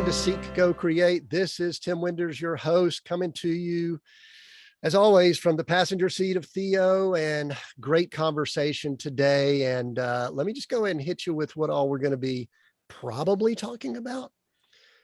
to Seek, Go, Create. This is Tim Winders, your host, coming to you, as always, from the passenger seat of Theo, and great conversation today. And let me just go ahead and hit you with what all we're going to be probably talking about.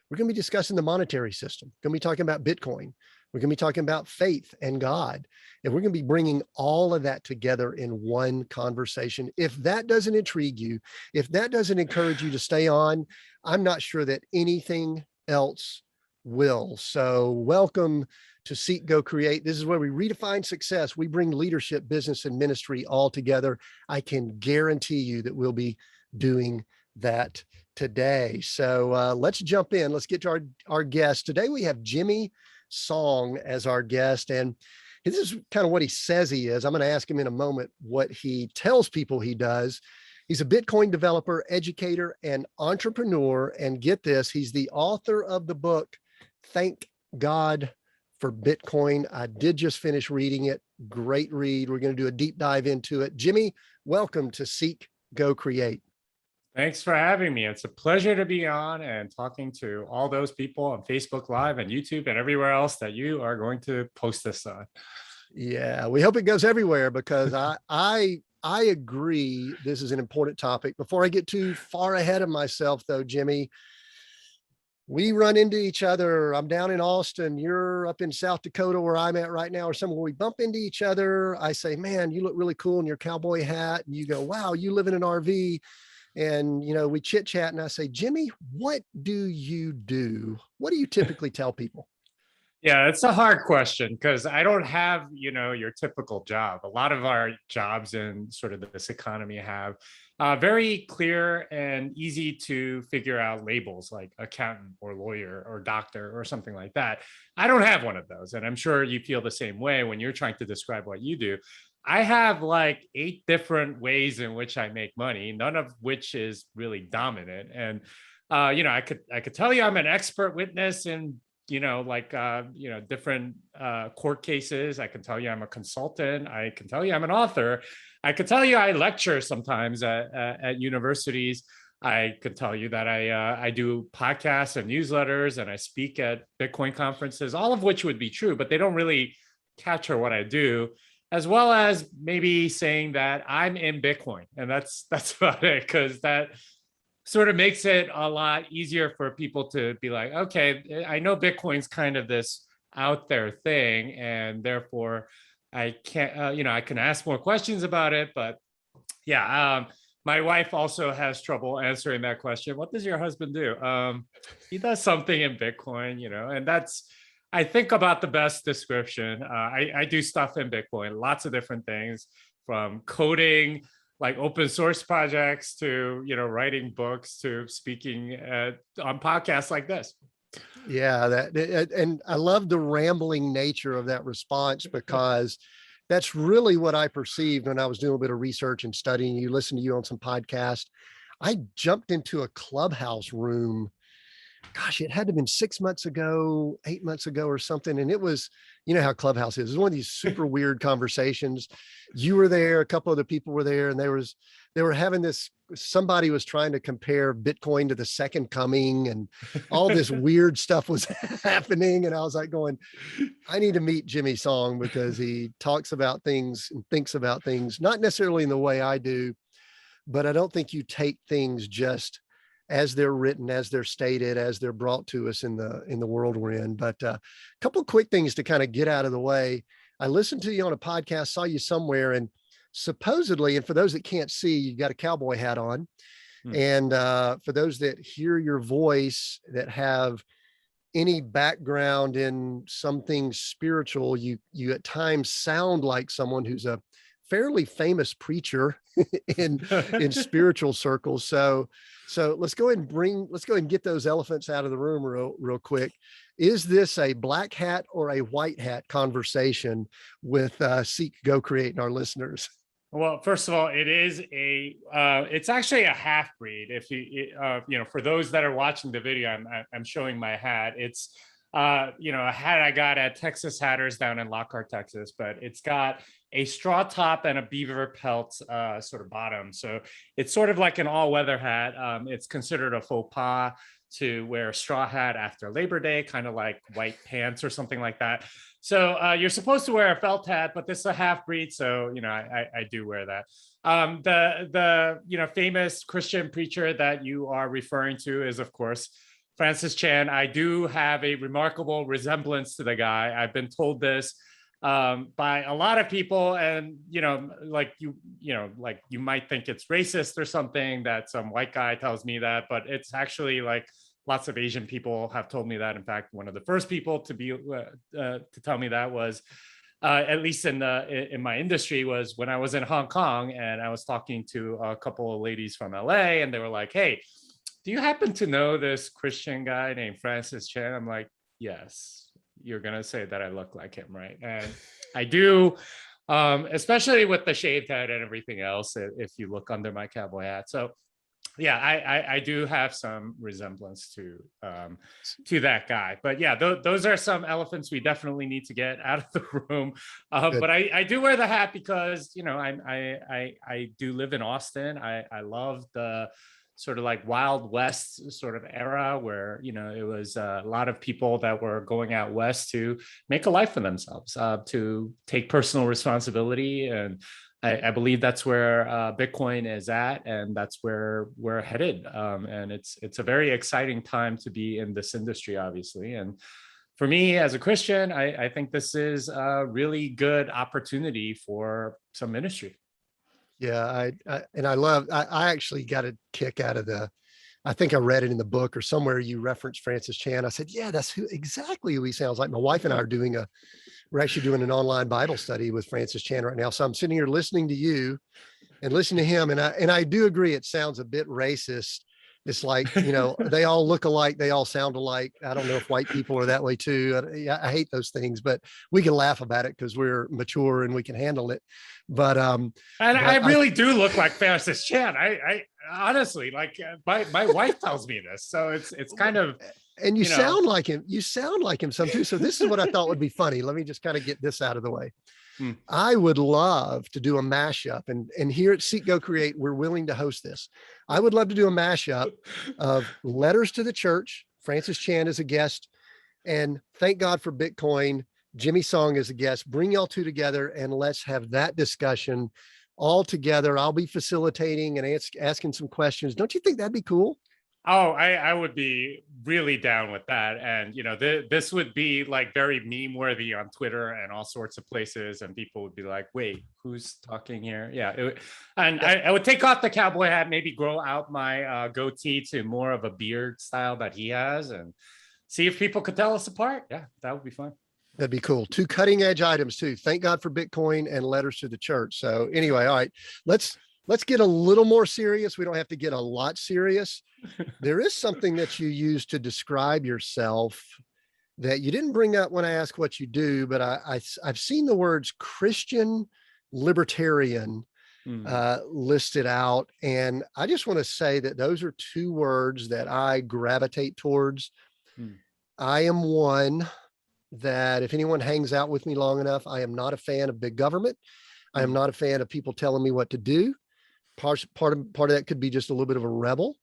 We're going to be discussing the monetary system. We're going to be talking about Bitcoin. We're going to be talking about faith and God. And we're going to be bringing all of that together in one conversation. If that doesn't intrigue you, if that doesn't encourage you to stay on, I'm not sure that anything else will. So welcome to Seek, Go, Create. This is where we redefine success. We bring leadership, business, and ministry all together. I can guarantee you that we'll be doing that today. So let's jump in. Let's get to our guest. Today we have Jimmy Song as our guest, and this is kind of what he says he is. I'm going to ask him in a moment what he tells people he does. He's a Bitcoin developer, educator, and entrepreneur. And get this, he's the author of the book, Thank God for Bitcoin. I did just finish reading it. Great read. We're going to do a deep dive into it. Jimmy, welcome to Seek, Go, Create. Thanks for having me. It's a pleasure to be on and talking to all those people on Facebook Live and YouTube and everywhere else that you are going to post this on. Yeah, we hope it goes everywhere, because I agree this is an important topic. Before I get too far ahead of myself, though, Jimmy, we run into each other. I'm down in Austin. You're up in South Dakota where I'm at right now, or somewhere. We bump into each other. I say, man, you look really cool in your cowboy hat. And you go, wow, you live in an RV. And, you know, we chit chat and I say, Jimmy, what do you do? What do you typically tell people? Yeah, it's a hard question because I don't have, your typical job. A lot of our jobs in sort of this economy have very clear and easy to figure out labels like accountant or lawyer or doctor or something like that. I don't have one of those. And I'm sure you feel the same way when you're trying to describe what you do. I have like 8 different ways in which I make money, none of which is really dominant. And, I could tell you I'm an expert witness in, different court cases. I can tell you I'm a consultant. I can tell you I'm an author. I could tell you I lecture sometimes at universities. I could tell you that I do podcasts and newsletters and I speak at Bitcoin conferences, all of which would be true, but they don't really capture what I do. As well as maybe saying that I'm in Bitcoin. And that's about it, because that sort of makes it a lot easier for people to be like, okay, I know Bitcoin's kind of this out there thing, and therefore I can't, I can ask more questions about it. But yeah, my wife also has trouble answering that question. What does your husband do? He does something in Bitcoin, and that's, I think, about the best description. I do stuff in Bitcoin, lots of different things, from coding, like open source projects, to, writing books, to speaking on podcasts like this. Yeah, and I love the rambling nature of that response, because that's really what I perceived when I was doing a bit of research and studying you, listening to you on some podcasts. I jumped into a Clubhouse room. Gosh, it had to have been 6 months ago, 8 months ago or something. And it was, you know how Clubhouse is. It was one of these super weird conversations. You were there, a couple other people were there, and they were having this, somebody was trying to compare Bitcoin to the second coming, and all this weird stuff was happening. And I was like going, I need to meet Jimmy Song, because he talks about things and thinks about things, not necessarily in the way I do, but I don't think you take things just as they're written, as they're stated, as they're brought to us in the world we're in. But a couple of quick things to kind of get out of the way. I listened to you on a podcast, saw you somewhere, and supposedly, and for those that can't see, you got a cowboy hat on. And for those that hear your voice, that have any background in something spiritual, you at times sound like someone who's a fairly famous preacher in spiritual circles. So let's go ahead and get those elephants out of the room real quick. Is this a black hat or a white hat conversation with Seek, Go, Create and our listeners? Well, first of all, it's actually a half breed. If for those that are watching the video, I'm showing my hat. It's a hat I got at Texas Hatters down in Lockhart, Texas, but it's got a straw top and a beaver pelt sort of bottom. So it's sort of like an all-weather hat. It's considered a faux pas. to wear a straw hat after Labor Day, kind of like white pants or something like that. So you're supposed to wear a felt hat, but this is a half breed, so I do wear that. The famous Christian preacher that you are referring to is, of course, Francis Chan. I do have a remarkable resemblance to the guy. I've been told this by a lot of people, and like you might think it's racist or something that some white guy tells me that, but it's actually like lots of Asian people have told me that. In fact, one of the first people to tell me that was, at least in my industry, was when I was in Hong Kong and I was talking to a couple of ladies from LA, and they were like, "Hey, do you happen to know this Christian guy named Francis Chan?" I'm like, "Yes, you're gonna say that I look like him, right?" And I do, especially with the shaved head and everything else, if you look under my cowboy hat. So yeah, I do have some resemblance to that guy. But yeah, those are some elephants we definitely need to get out of the room. But I do wear the hat because I do live in Austin. I love the sort of like Wild West sort of era where it was a lot of people that were going out west to make a life for themselves, to take personal responsibility. And I believe that's where Bitcoin is at, and that's where we're headed. And it's a very exciting time to be in this industry, obviously. And for me as a Christian, I think this is a really good opportunity for some ministry. Yeah, I actually got a kick out of I think I read it in the book or somewhere you referenced Francis Chan. I said, yeah, that's exactly who he sounds like. My wife and I are we're actually doing an online Bible study with Francis Chan right now. So I'm sitting here listening to you and listening to him. And I do agree. It sounds a bit racist. It's like, they all look alike. They all sound alike. I don't know if white people are that way too. I hate those things, but we can laugh about it because we're mature and we can handle it. But I really do look like Francis Chan. I honestly, like my wife tells me this, so it's kind of. And you sound like him. You sound like him some too. So this is what I thought would be funny. Let me just kind of get this out of the way. I would love to do a mashup, and here at Seek Go Create, we're willing to host this. I would love to do a mashup of Letters to the Church. Francis Chan is a guest, and Thank God for Bitcoin. Jimmy Song is a guest. Bring y'all two together and let's have that discussion all together. I'll be facilitating and asking some questions. Don't you think that'd be cool? Oh, I would be really down with that. And, this would be like very meme worthy on Twitter and all sorts of places. And people would be like, wait, who's talking here? Yeah. I would take off the cowboy hat, maybe grow out my goatee to more of a beard style that he has, and see if people could tell us apart. Yeah, that would be fun. That'd be cool. Two cutting edge items too. Thank God for Bitcoin and Letters to the Church. So anyway, all right, let's get a little more serious. We don't have to get a lot serious. There is something that you use to describe yourself that you didn't bring up when I asked what you do, but I've seen the words Christian Libertarian listed out. And I just want to say that those are two words that I gravitate towards. I am one that if anyone hangs out with me long enough, I am not a fan of big government. I am not a fan of people telling me what to do. Part of that could be just a little bit of a rebel.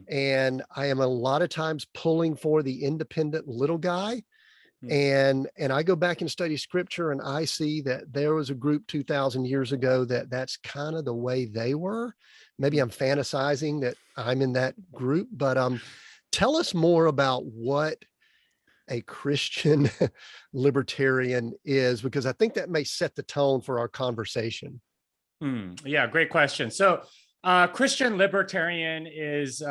And I am a lot of times pulling for the independent little guy. And I go back and study scripture, and I see that there was a group 2,000 years ago that's kind of the way they were. Maybe I'm fantasizing that I'm in that group, but tell us more about what a Christian libertarian is, because I think that may set the tone for our conversation. Yeah, great question. So Christian libertarian is,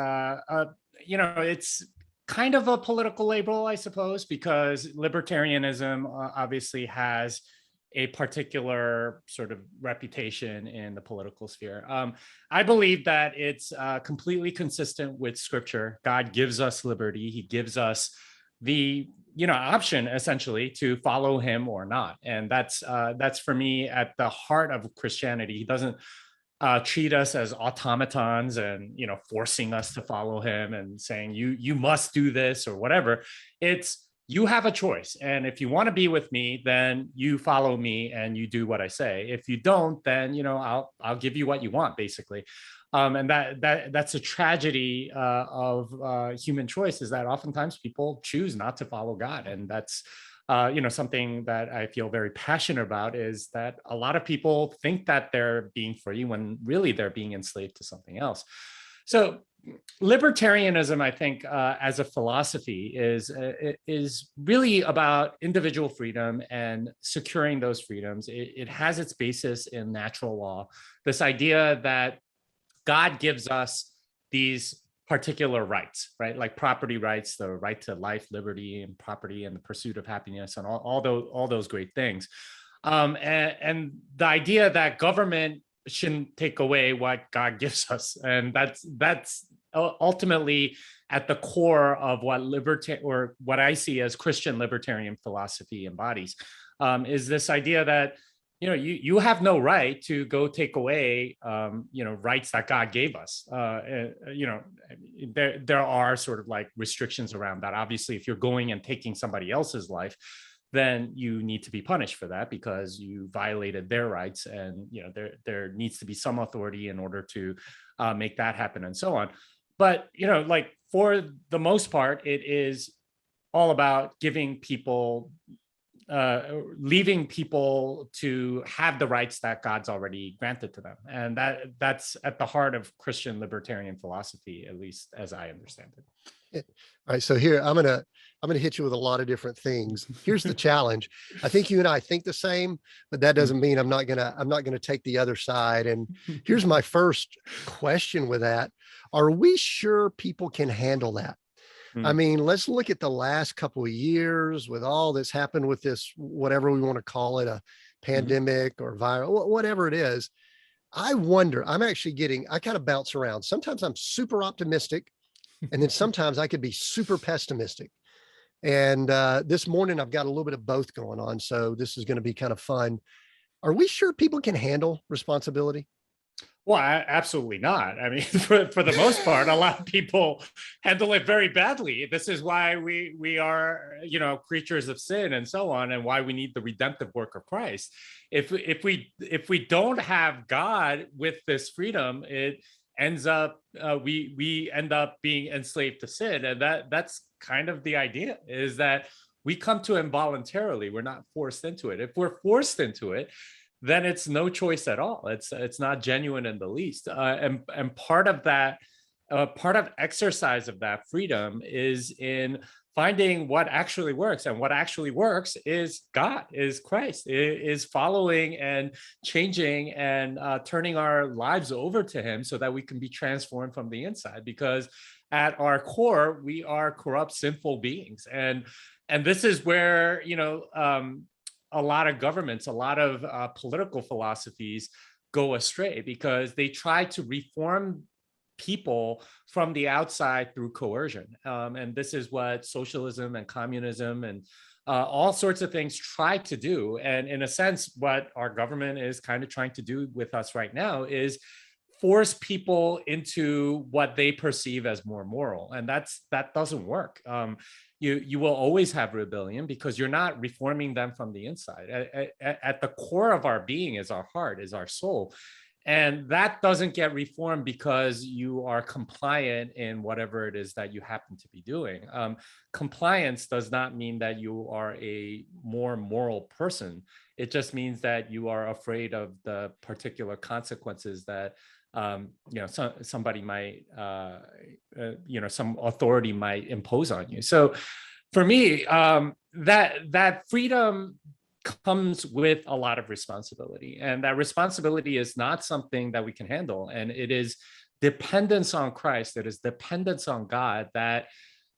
it's kind of a political label, I suppose, because libertarianism obviously has a particular sort of reputation in the political sphere. I believe that it's completely consistent with scripture. God gives us liberty. He gives us the option essentially to follow him or not, and that's for me at the heart of Christianity. He doesn't treat us as automatons and forcing us to follow him and saying you must do this or whatever. It's you have a choice. And if you want to be with me, then you follow me and you do what I say. If you don't, then, I'll give you what you want, basically. And that's a tragedy of human choice, is that oftentimes people choose not to follow God. And that's, something that I feel very passionate about, is that a lot of people think that they're being free when really they're being enslaved to something else. So libertarianism, I think, as a philosophy, is really about individual freedom and securing those freedoms. It has its basis in natural law. This idea that God gives us these particular rights, right? Like property rights, the right to life, liberty, and property, and the pursuit of happiness, and all those great things. And the idea that government shouldn't take away what God gives us, and that's ultimately at the core of what what I see as Christian libertarian philosophy embodies, is this idea that you have no right to go take away rights that God gave us. There are sort of like restrictions around that. Obviously, if you're going and taking somebody else's life, then you need to be punished for that because you violated their rights, and there needs to be some authority in order to make that happen, and so on. But like for the most part, it is all about giving people, leaving people to have the rights that God's already granted to them, and that's at the heart of Christian libertarian philosophy, at least as I understand it. All right, so here I'm gonna hit you with a lot of different things. Here's the challenge. I think you and I think the same, but that doesn't mean I'm not gonna take the other side. And here's my first question with that: are we sure people can handle that? I mean, let's look at the last couple of years with all that's happened with this, whatever we want to call it, a pandemic or viral, whatever it is. I wonder, I kind of bounce around. Sometimes I'm super optimistic, and then sometimes I could be super pessimistic. And this morning I've got a little bit of both going on. So this is going to be kind of fun. Are we sure people can handle responsibility? Well, absolutely not. I mean, for the most part, a lot of people handle it very badly. This is why we are, creatures of sin and so on, and why we need the redemptive work of Christ. If we don't have God with this freedom, it ends up we end up being enslaved to sin, and that's kind of the idea, is that we come to him voluntarily. We're not forced into it. If we're forced into it, then it's no choice at all. It's not genuine in the least. And part of that, part of exercise of that freedom is in finding what actually works. And what actually works is God, is Christ, is following and changing and turning our lives over to him so that we can be transformed from the inside. Because at our core, we are corrupt, sinful beings. And this is where, a lot of governments, a lot of political philosophies go astray, because they try to reform people from the outside through coercion. And this is what socialism and communism and all sorts of things try to do. And in a sense, what our government is kind of trying to do with us right now is force people into what they perceive as more moral. And that doesn't work. You will always have rebellion because you're not reforming them from the inside. At the core of our being is our heart, is our soul. And that doesn't get reformed because you are compliant in whatever it is that you happen to be doing. Compliance does not mean that you are a more moral person. It just means that you are afraid of the particular consequences that somebody might, some authority might impose on you. So for me, that freedom comes with a lot of responsibility, and that responsibility is not something that we can handle. And it is dependence on Christ, it is dependence on God that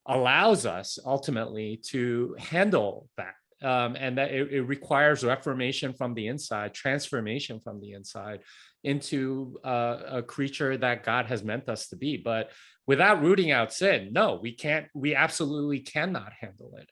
allows us ultimately to handle that. And that it requires reformation from the inside, transformation from the inside into a creature that God has meant us to be. But without rooting out sin, no, we absolutely cannot handle it.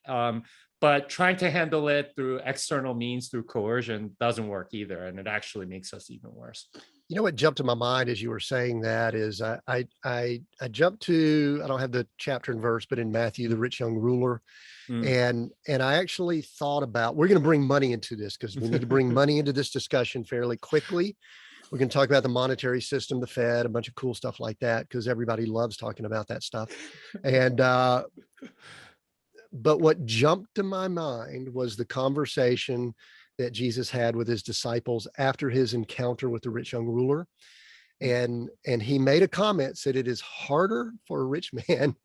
But trying to handle it through external means, through coercion, doesn't work either. And it actually makes us even worse. You know what jumped to my mind as you were saying that is I jumped to, I don't have the chapter and verse, but in Matthew, the rich young ruler. Mm. And I actually thought about, we're going to bring money into this because we need to bring money into this discussion fairly quickly. We're going to talk about the monetary system, the Fed, a bunch of cool stuff like that, because everybody loves talking about that stuff. And but what jumped to my mind was the conversation that Jesus had with his disciples after his encounter with the rich young ruler. And he made a comment, said it is harder for a rich man,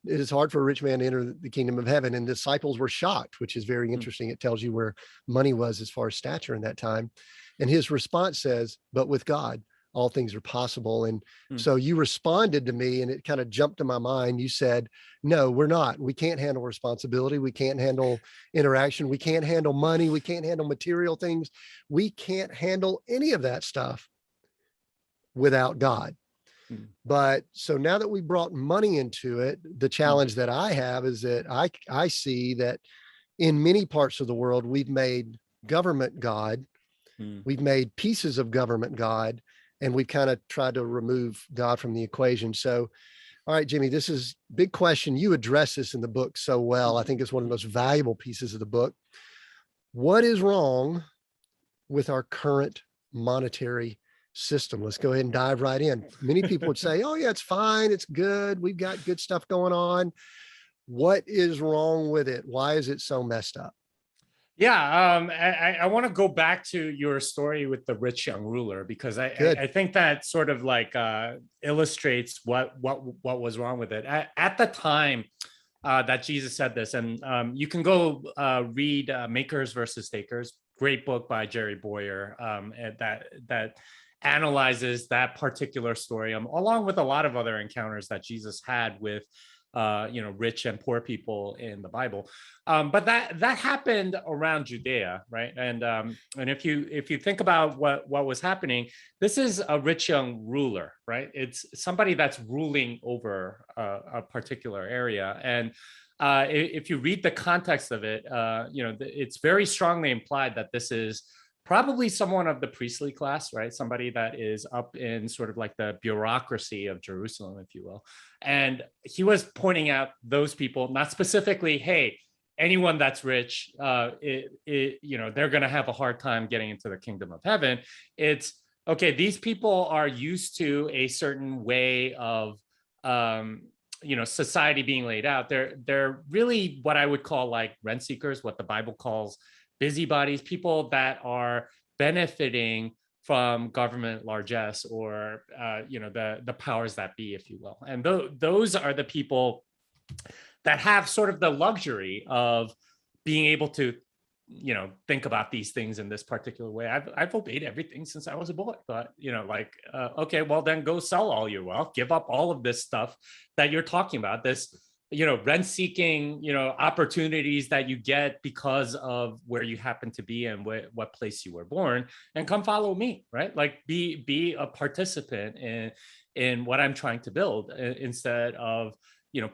it is hard for a rich man to enter the kingdom of heaven. And disciples were shocked, which is very interesting. It tells you where money was as far as stature in that time. And his response says, but with God, all things are possible. And so you responded to me, and it kind of jumped to my mind. You said, no, we're not. We can't handle responsibility. We can't handle interaction. We can't handle money. We can't handle material things. We can't handle any of that stuff without God. But so now that we brought money into it, the challenge that I have is that I see that in many parts of the world, we've made government God. We've made pieces of government God, and we've kind of tried to remove God from the equation. So, all right, Jimmy, this is a big question. You address this in the book so well. I think it's one of the most valuable pieces of the book. What is wrong with our current monetary system? Let's go ahead and dive right in. Many people would say, oh yeah, it's fine. It's good. We've got good stuff going on. What is wrong with it? Why is it so messed up? Yeah, I want to go back to your story with the rich young ruler, because I think that sort of like illustrates what was wrong with it at the time that Jesus said this. And you can go read Makers versus Takers, great book by Jerry Boyer, that analyzes that particular story, along with a lot of other encounters that Jesus had with rich and poor people in the Bible. But that happened around Judea, right? And if you think about what was happening, this is a rich young ruler, right? It's somebody that's ruling over a particular area. And if you read the context of it, it's very strongly implied that this is probably someone of the priestly class, right? Somebody that is up in sort of like the bureaucracy of Jerusalem, if you will. And he was pointing out those people, not specifically, hey, anyone that's rich, they're going to have a hard time getting into the kingdom of heaven. It's, okay, these people are used to a certain way of, society being laid out. They're really what I would call like rent seekers, what the Bible calls busybodies, people that are benefiting from government largesse or the powers that be, if you will. And those are the people that have sort of the luxury of being able to think about these things in this particular way. I've obeyed everything since I was a boy, but okay, well then go sell all your wealth, give up all of this stuff that you're talking about, this rent seeking, opportunities that you get because of where you happen to be and what place you were born, and come follow me, right? Like be a participant in what I'm trying to build, instead of,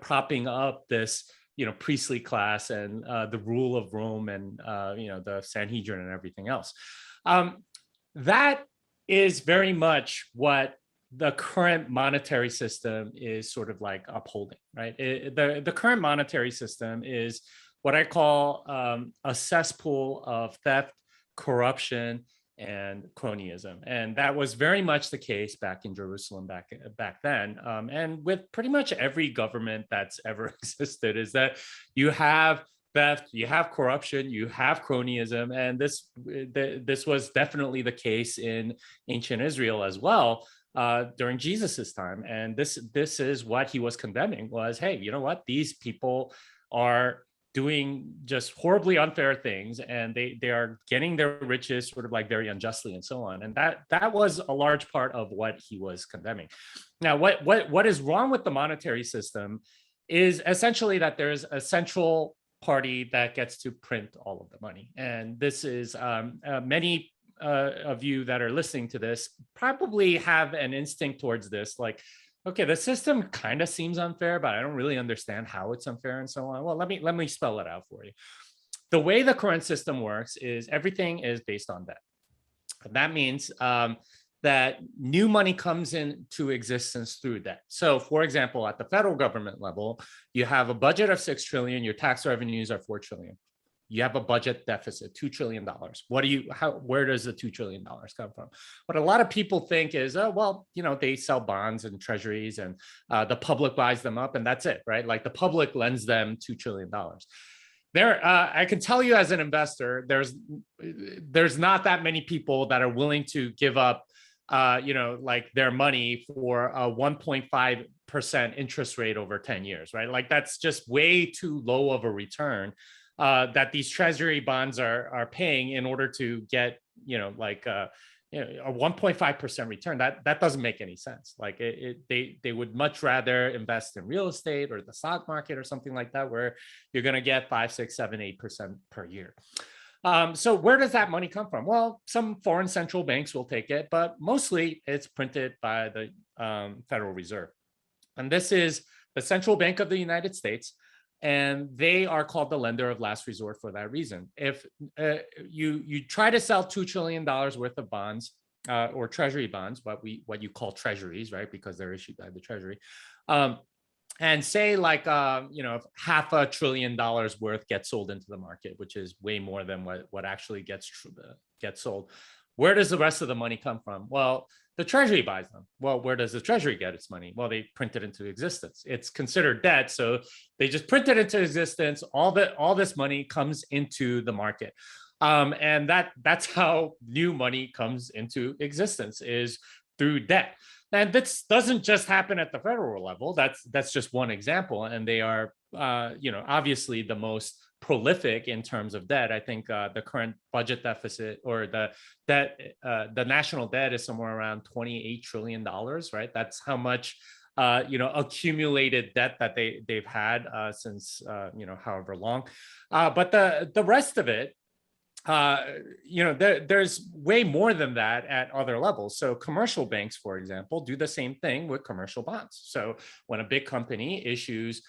propping up this, priestly class and the rule of Rome and, the Sanhedrin and everything else. That is very much what the current monetary system is sort of like upholding, right? The current monetary system is what I call a cesspool of theft, corruption, and cronyism. And that was very much the case back in Jerusalem back then. And with pretty much every government that's ever existed, is that you have theft, you have corruption, you have cronyism. And this was definitely the case in ancient Israel as well. During Jesus's time. And this is what he was condemning, was, hey, you know what? These people are doing just horribly unfair things, and they are getting their riches sort of like very unjustly and so on. And that was a large part of what he was condemning. Now, what is wrong with the monetary system is essentially that there's a central party that gets to print all of the money. And this is many of you that are listening to this probably have an instinct towards this, like, okay, the system kind of seems unfair, but I don't really understand how it's unfair and so on. Well, let me spell it out for you. The way the current system works is everything is based on debt. That means that new money comes into existence through debt. So for example, at the federal government level, you have a budget of 6 trillion, your tax revenues are 4 trillion. You have a budget deficit, $2 trillion. Where does the $2 trillion come from? What a lot of people think is, oh, well, they sell bonds and treasuries and the public buys them up and that's it, right? Like the public lends them $2 trillion. I can tell you as an investor, there's not that many people that are willing to give up like their money for a 1.5% interest rate over 10 years, right? Like that's just way too low of a return that these treasury bonds are paying in order to get, a 1.5% return. That doesn't make any sense. Like they would much rather invest in real estate or the stock market or something like that, where you're going to get 5, 6, 7, 8% per year. So where does that money come from? Well, some foreign central banks will take it, but mostly it's printed by the Federal Reserve. And this is the Central Bank of the United States. And they are called the lender of last resort for that reason. If you try to sell $2 trillion worth of bonds or treasury bonds, what you call treasuries, right? Because they're issued by the Treasury. And say like, $500 billion worth gets sold into the market, which is way more than what actually gets sold. Where does the rest of the money come from? Well, the Treasury buys them. Well, where does the Treasury get its money? Well, they print it into existence. It's considered debt, so they just print it into existence. All this money comes into the market, and that's how new money comes into existence, is through debt. And this doesn't just happen at the federal level. That's just one example, and they are obviously the most prolific in terms of debt. I think the current budget deficit or the national debt is somewhere around $28 trillion, right? That's how much accumulated debt that they've had since however long. But the rest of it, there's way more than that at other levels. So commercial banks, for example, do the same thing with commercial bonds. So when a big company issues,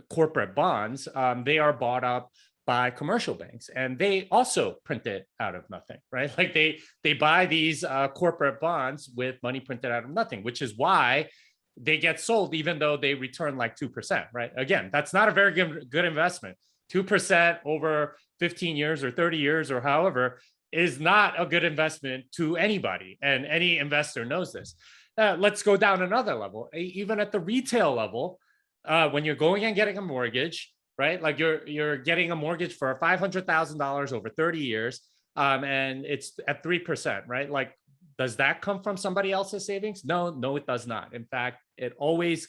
corporate bonds, they are bought up by commercial banks, and they also print it out of nothing, right? Like they buy these corporate bonds with money printed out of nothing, which is why they get sold, even though they return like 2%, right? Again, that's not a very good investment. 2% over 15 years or 30 years or however is not a good investment to anybody, and any investor knows this. Let's go down another level. Even at the retail level, when you're going and getting a mortgage, right? Like you're getting a mortgage for $500,000 over 30 years, and it's at 3%, right? Like, does that come from somebody else's savings? No, it does not. In fact, it almost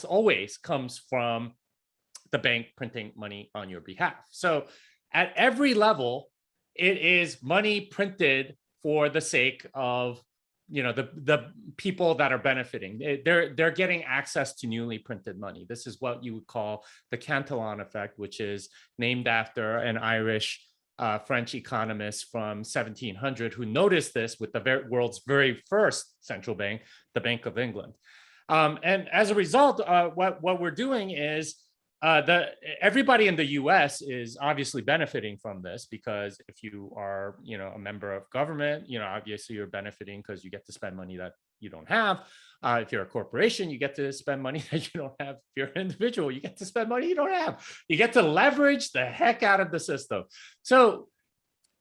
always comes from the bank printing money on your behalf. So at every level, it is money printed for the sake of the people that are benefiting. They're getting access to newly printed money. This is what you would call the Cantillon effect, which is named after an Irish French economist from 1700 who noticed this with the world's very first central bank, the Bank of England. And as a result, what we're doing is everybody in the U.S. is obviously benefiting from this, because if you are, a member of government, obviously you're benefiting because you get to spend money that you don't have. If you're a corporation, you get to spend money that you don't have. If you're an individual, you get to spend money you don't have. You get to leverage the heck out of the system. So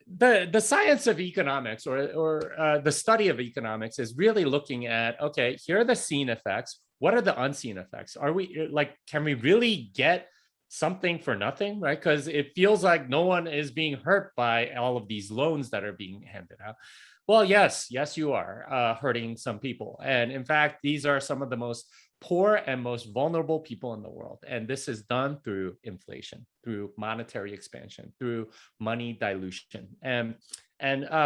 the science of economics or the study of economics is really looking at, okay, here are the seen effects. What are the unseen effects? Can we really get something for nothing, right? Because it feels like no one is being hurt by all of these loans that are being handed out. Well, yes, you are hurting some people. And in fact, these are some of the most poor and most vulnerable people in the world. And this is done through inflation, through monetary expansion, through money dilution. And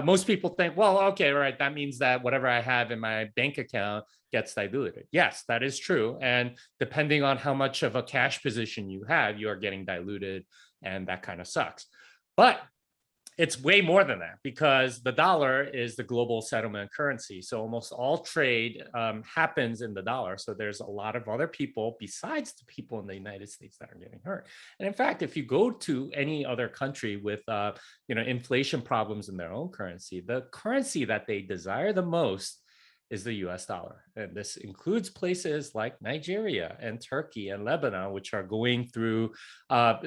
most people think, well, okay, right, that means that whatever I have in my bank account gets diluted. Yes, that is true. And depending on how much of a cash position you have, you are getting diluted, and that kind of sucks. But it's way more than that, because the dollar is the global settlement currency. So almost all trade happens in the dollar. So there's a lot of other people besides the people in the United States that are getting hurt. And in fact, if you go to any other country with inflation problems in their own currency, the currency that they desire the most is the US dollar. And this includes places like Nigeria and Turkey and Lebanon, which are going through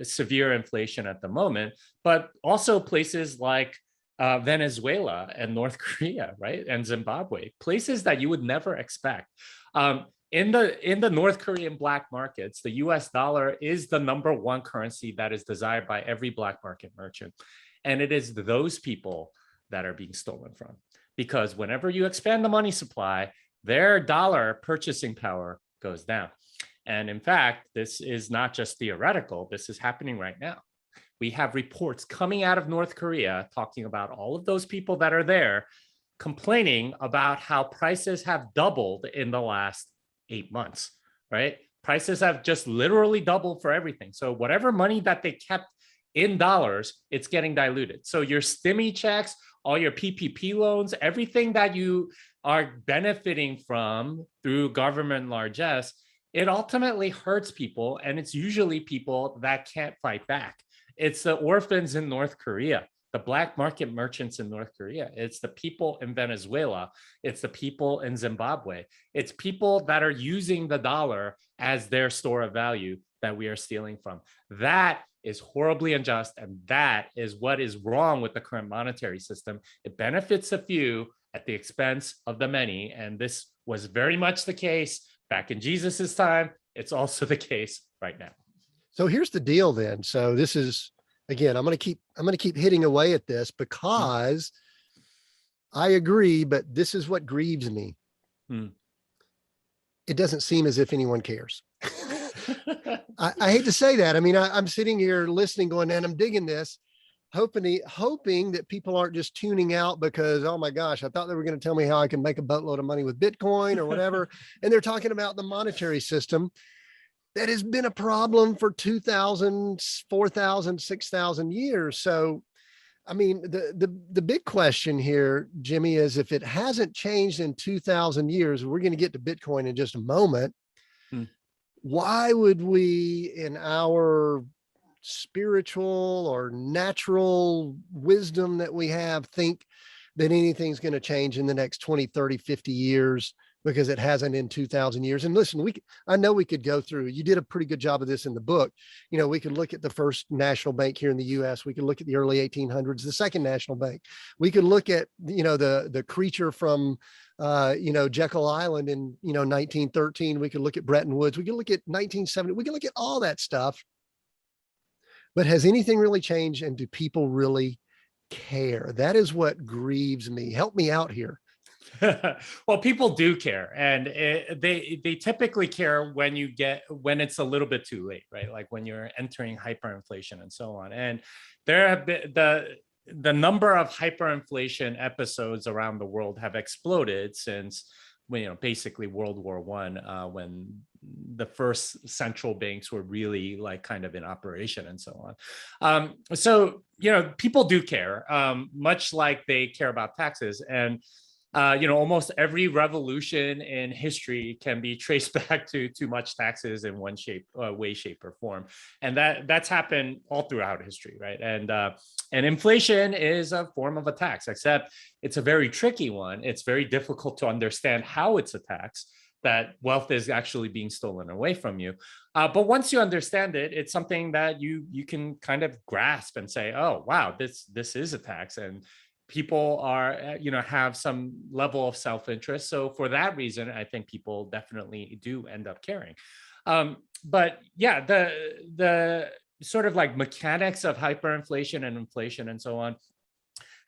severe inflation at the moment, but also places like Venezuela and North Korea, right? And Zimbabwe, places that you would never expect. In the North Korean black markets, the US dollar is the #1 currency that is desired by every black market merchant. And it is those people that are being stolen from. Because whenever you expand the money supply, their dollar purchasing power goes down. And in fact, this is not just theoretical, this is happening right now. We have reports coming out of North Korea talking about all of those people that are there complaining about how prices have doubled in the last 8 months, right? Prices have just literally doubled for everything. So whatever money that they kept in dollars, it's getting diluted. So your stimmy checks, all your PPP loans, everything that you are benefiting from through government largesse, it ultimately hurts people. And it's usually people that can't fight back. It's the orphans in North Korea, the black market merchants in North Korea. It's the people in Venezuela. It's the people in Zimbabwe. It's people that are using the dollar as their store of value that we are stealing from. That is horribly unjust, and that is what is wrong with the current monetary system. It benefits a few at the expense of the many, and this was very much the case back in Jesus's time. It's also the case right now. So here's the deal then. So this is, again, I'm going to keep hitting away at this because I agree, but this is what grieves me. It doesn't seem as if anyone cares. I hate to say that. I mean, I'm sitting here listening, going, and I'm digging this, hoping that people aren't just tuning out because, oh my gosh, I thought they were going to tell me how I can make a boatload of money with Bitcoin or whatever. And they're talking about the monetary system that has been a problem for 2,000, 4,000, 6,000 years. So, I mean, the big question here, Jimmy, is if it hasn't changed in 2,000 years, we're going to get to Bitcoin in just a moment. Why would we, in our spiritual or natural wisdom that we have, think that anything's going to change in the next 20, 30, 50 years because it hasn't in 2,000 years? And listen, I know we could go through, you did a pretty good job of this in the book. You know, we could look at the first national bank here in the US. We could look at the early 1800s, the second national bank. We could look at, the creature from, Jekyll Island in, 1913. We could look at Bretton Woods. We could look at 1970. We could look at all that stuff. But has anything really changed? And do people really care? That is what grieves me. Help me out here. Well, people do care, and they typically care when it's a little bit too late, right? Like when you're entering hyperinflation and so on. And there have been the number of hyperinflation episodes around the world have exploded since, basically World War I, when the first central banks were really like kind of in operation and so on. So people do care, much like they care about taxes. And almost every revolution in history can be traced back to too much taxes in one way, shape, or form, and that's happened all throughout history, right? And inflation is a form of a tax, except it's a very tricky one. It's very difficult to understand how it's a tax, that wealth is actually being stolen away from you. But once you understand it, it's something that you can kind of grasp and say, oh wow, this is a tax, and people are, have some level of self-interest. So for that reason, I think people definitely do end up caring. But yeah, the sort of like mechanics of hyperinflation and inflation and so on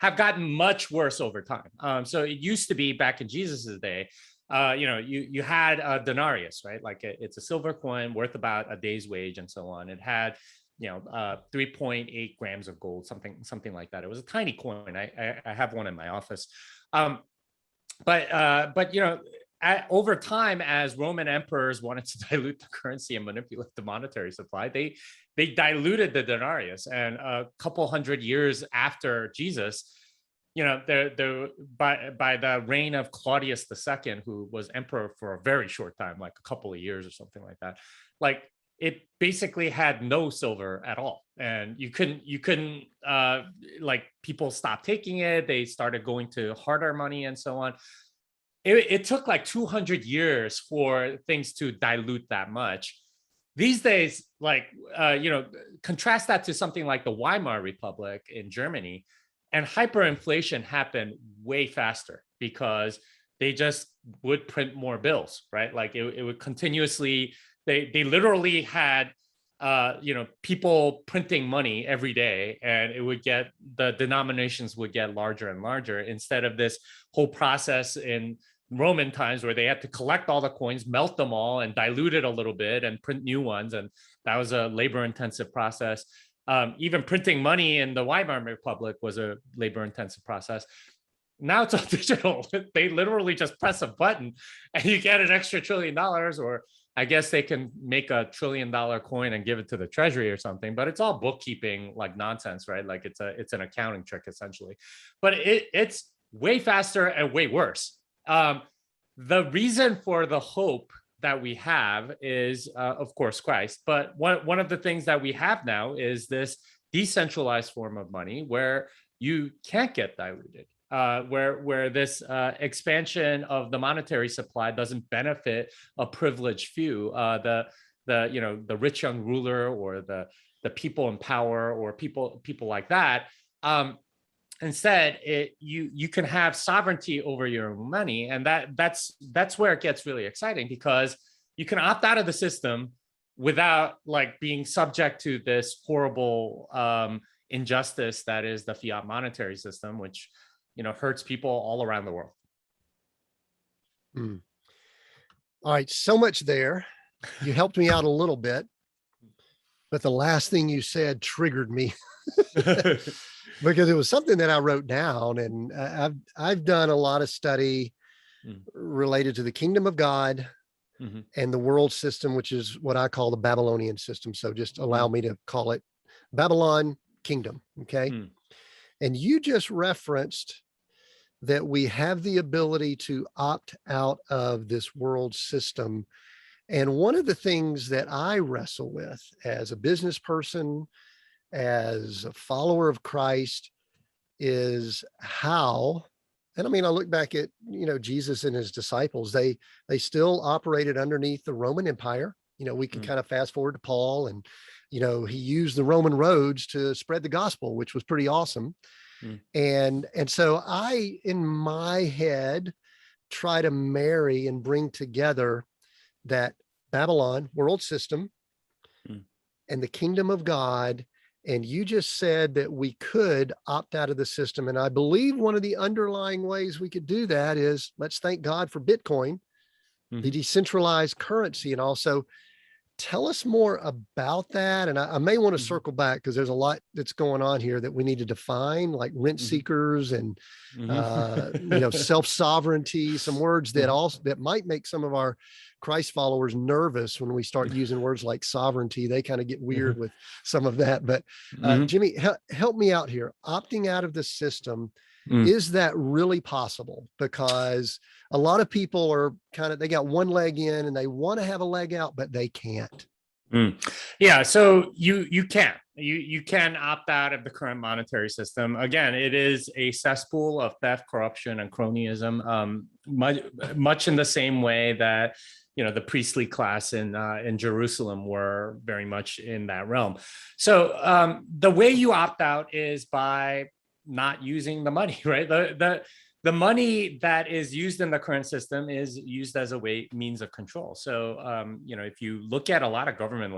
have gotten much worse over time. So it used to be back in Jesus's day, you had a denarius, right? Like it's a silver coin worth about a day's wage and so on. It had 3.8 grams of gold, something like that. It was a tiny coin. I have one in my office. But over time, as Roman emperors wanted to dilute the currency and manipulate the monetary supply, they diluted the denarius. And a couple hundred years after Jesus, by the reign of Claudius II, who was emperor for a very short time, like a couple of years or something like that, like it basically had no silver at all. And you couldn't like, people stopped taking it. They started going to harder money and so on. It took like 200 years for things to dilute that much. These days, like, contrast that to something like the Weimar Republic in Germany, and hyperinflation happened way faster because they just would print more bills, right? Like it would continuously, they literally had, people printing money every day, and it would get, the denominations would get larger and larger, instead of this whole process in Roman times where they had to collect all the coins, melt them all, and dilute it a little bit and print new ones. And that was a labor intensive process. Even printing money in the Weimar Republic was a labor intensive process. Now it's all digital. They literally just press a button and you get an extra $1 trillion, or I guess they can make a $1 trillion coin and give it to the treasury or something, but it's all bookkeeping like nonsense, right? Like it's an accounting trick essentially, but it's way faster and way worse. The reason for the hope that we have is, of course, Christ. But one of the things that we have now is this decentralized form of money where you can't get diluted, where this expansion of the monetary supply doesn't benefit a privileged few, the rich young ruler, or the people in power, or people like that. Instead, you can have sovereignty over your own money, and that's where it gets really exciting, because you can opt out of the system without like being subject to this horrible injustice that is the fiat monetary system, which hurts people all around the world. All right, so much there. You helped me out a little bit, but the last thing you said triggered me. Because it was something that I wrote down, and I've done a lot of study related to the kingdom of God and the world system, which is what I call the Babylonian system. So just allow me to call it Babylon kingdom. Okay. And you just referenced that we have the ability to opt out of this world system. And one of the things that I wrestle with as a business person, as a follower of Christ, is how, and I mean, I look back at, Jesus and his disciples, they still operated underneath the Roman Empire. We can kind of fast forward to Paul, and, he used the Roman roads to spread the gospel, which was pretty awesome. And so I, in my head, try to marry and bring together that Babylon world system and the kingdom of God. And you just said that we could opt out of the system. And I believe one of the underlying ways we could do that is, let's thank God for Bitcoin, the decentralized currency. And also tell us more about that. And I may want to circle back, because there's a lot that's going on here that we need to define, like rent seekers and, self-sovereignty, some words that might make some of our Christ followers nervous when we start using words like sovereignty. They kind of get weird with some of that. But Jimmy, help me out here. Opting out of the system, is that really possible? Because a lot of people are they got one leg in and they want to have a leg out, but they can't. Yeah, so you can opt out of the current monetary system. Again, it is a cesspool of theft, corruption, and cronyism, much in the same way that the priestly class in Jerusalem were very much in that realm. So the way you opt out is by not using the money, right? The money that is used in the current system is used as a means of control. So, if you look at a lot of government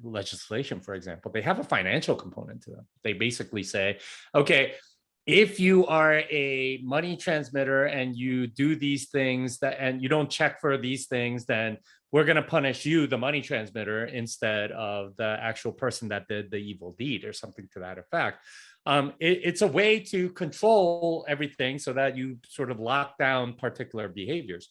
legislation, for example, they have a financial component to them. They basically say, okay, if you are a money transmitter and you do these things and you don't check for these things, then we're going to punish you, the money transmitter, instead of the actual person that did the evil deed, or something to that effect. It's a way to control everything so that you sort of lock down particular behaviors.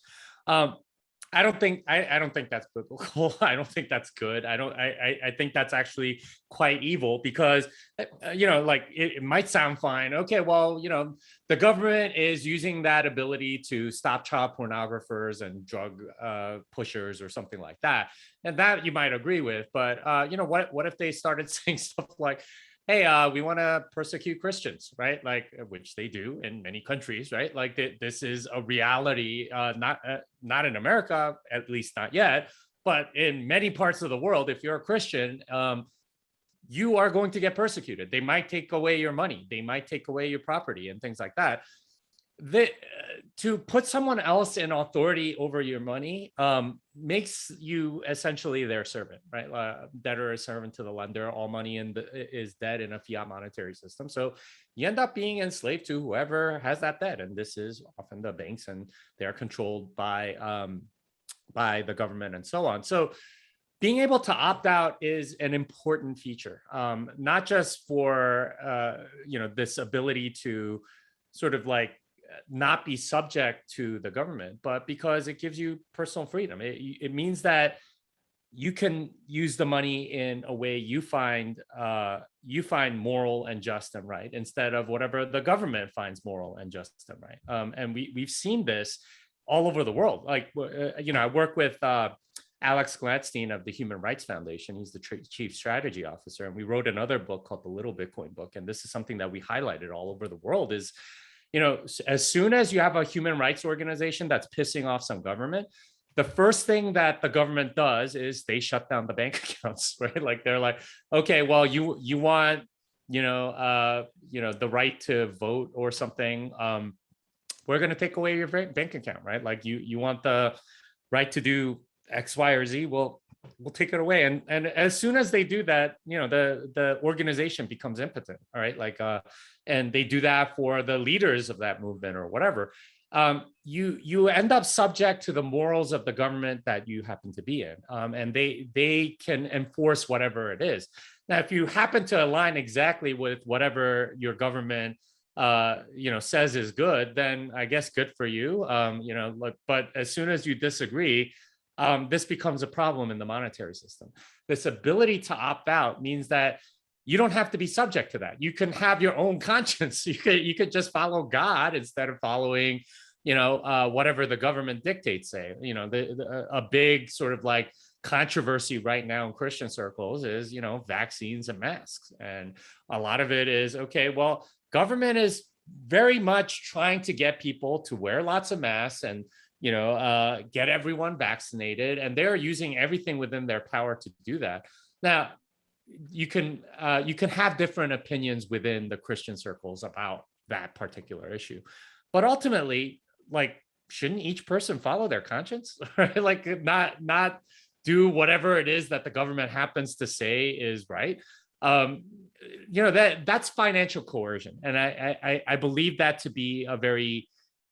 I don't think that's biblical. I don't think that's good. I think that's actually quite evil because like it might sound fine. Okay, well, the government is using that ability to stop child pornographers and drug pushers or something like that, and that you might agree with. But what if they started saying stuff like, hey, we want to persecute Christians, right? Like, which they do in many countries, right? Like this is a reality, not in America, at least not yet, but in many parts of the world. If you're a Christian, you are going to get persecuted. They might take away your money, they might take away your property, and things like that. To put someone else in authority over your money makes you essentially their servant, right? Debtor is servant to the lender. All money is debt in a fiat monetary system. So you end up being enslaved to whoever has that debt, and this is often the banks, and they are controlled by the government and so on. So being able to opt out is an important feature, not just for this ability to sort of like not be subject to the government, but because it gives you personal freedom. It means that you can use the money in a way you find moral and just and right, instead of whatever the government finds moral and just and right. And we've seen this all over the world. Like, I work with Alex Gladstein of the Human Rights Foundation. He's the chief strategy officer, and we wrote another book called the Little Bitcoin Book. And this is something that we highlighted all over the world is, as soon as you have a human rights organization that's pissing off some government, the first thing that the government does is they shut down the bank accounts, right? Like they're like, okay, well, you want, the right to vote or something. We're going to take away your bank account, right? Like you want the right to do X, Y, or Z. Well, we'll take it away. And as soon as they do that, the organization becomes impotent. All right. Like, and they do that for the leaders of that movement or whatever. You end up subject to the morals of the government that you happen to be in. And they can enforce whatever it is. Now, if you happen to align exactly with whatever your government says is good, then I guess good for you. But as soon as you disagree, this becomes a problem in the monetary system. This ability to opt out means that you don't have to be subject to that. You can have your own conscience. You could just follow God instead of following, whatever the government dictates. Say, a big sort of like controversy right now in Christian circles is, vaccines and masks, and a lot of it is, okay, well, government is very much trying to get people to wear lots of masks and get everyone vaccinated, and they're using everything within their power to do that. Now, you can have different opinions within the Christian circles about that particular issue, but ultimately, like, shouldn't each person follow their conscience, right? Like, not do whatever it is that the government happens to say is right. That's financial coercion, and I believe that to be a very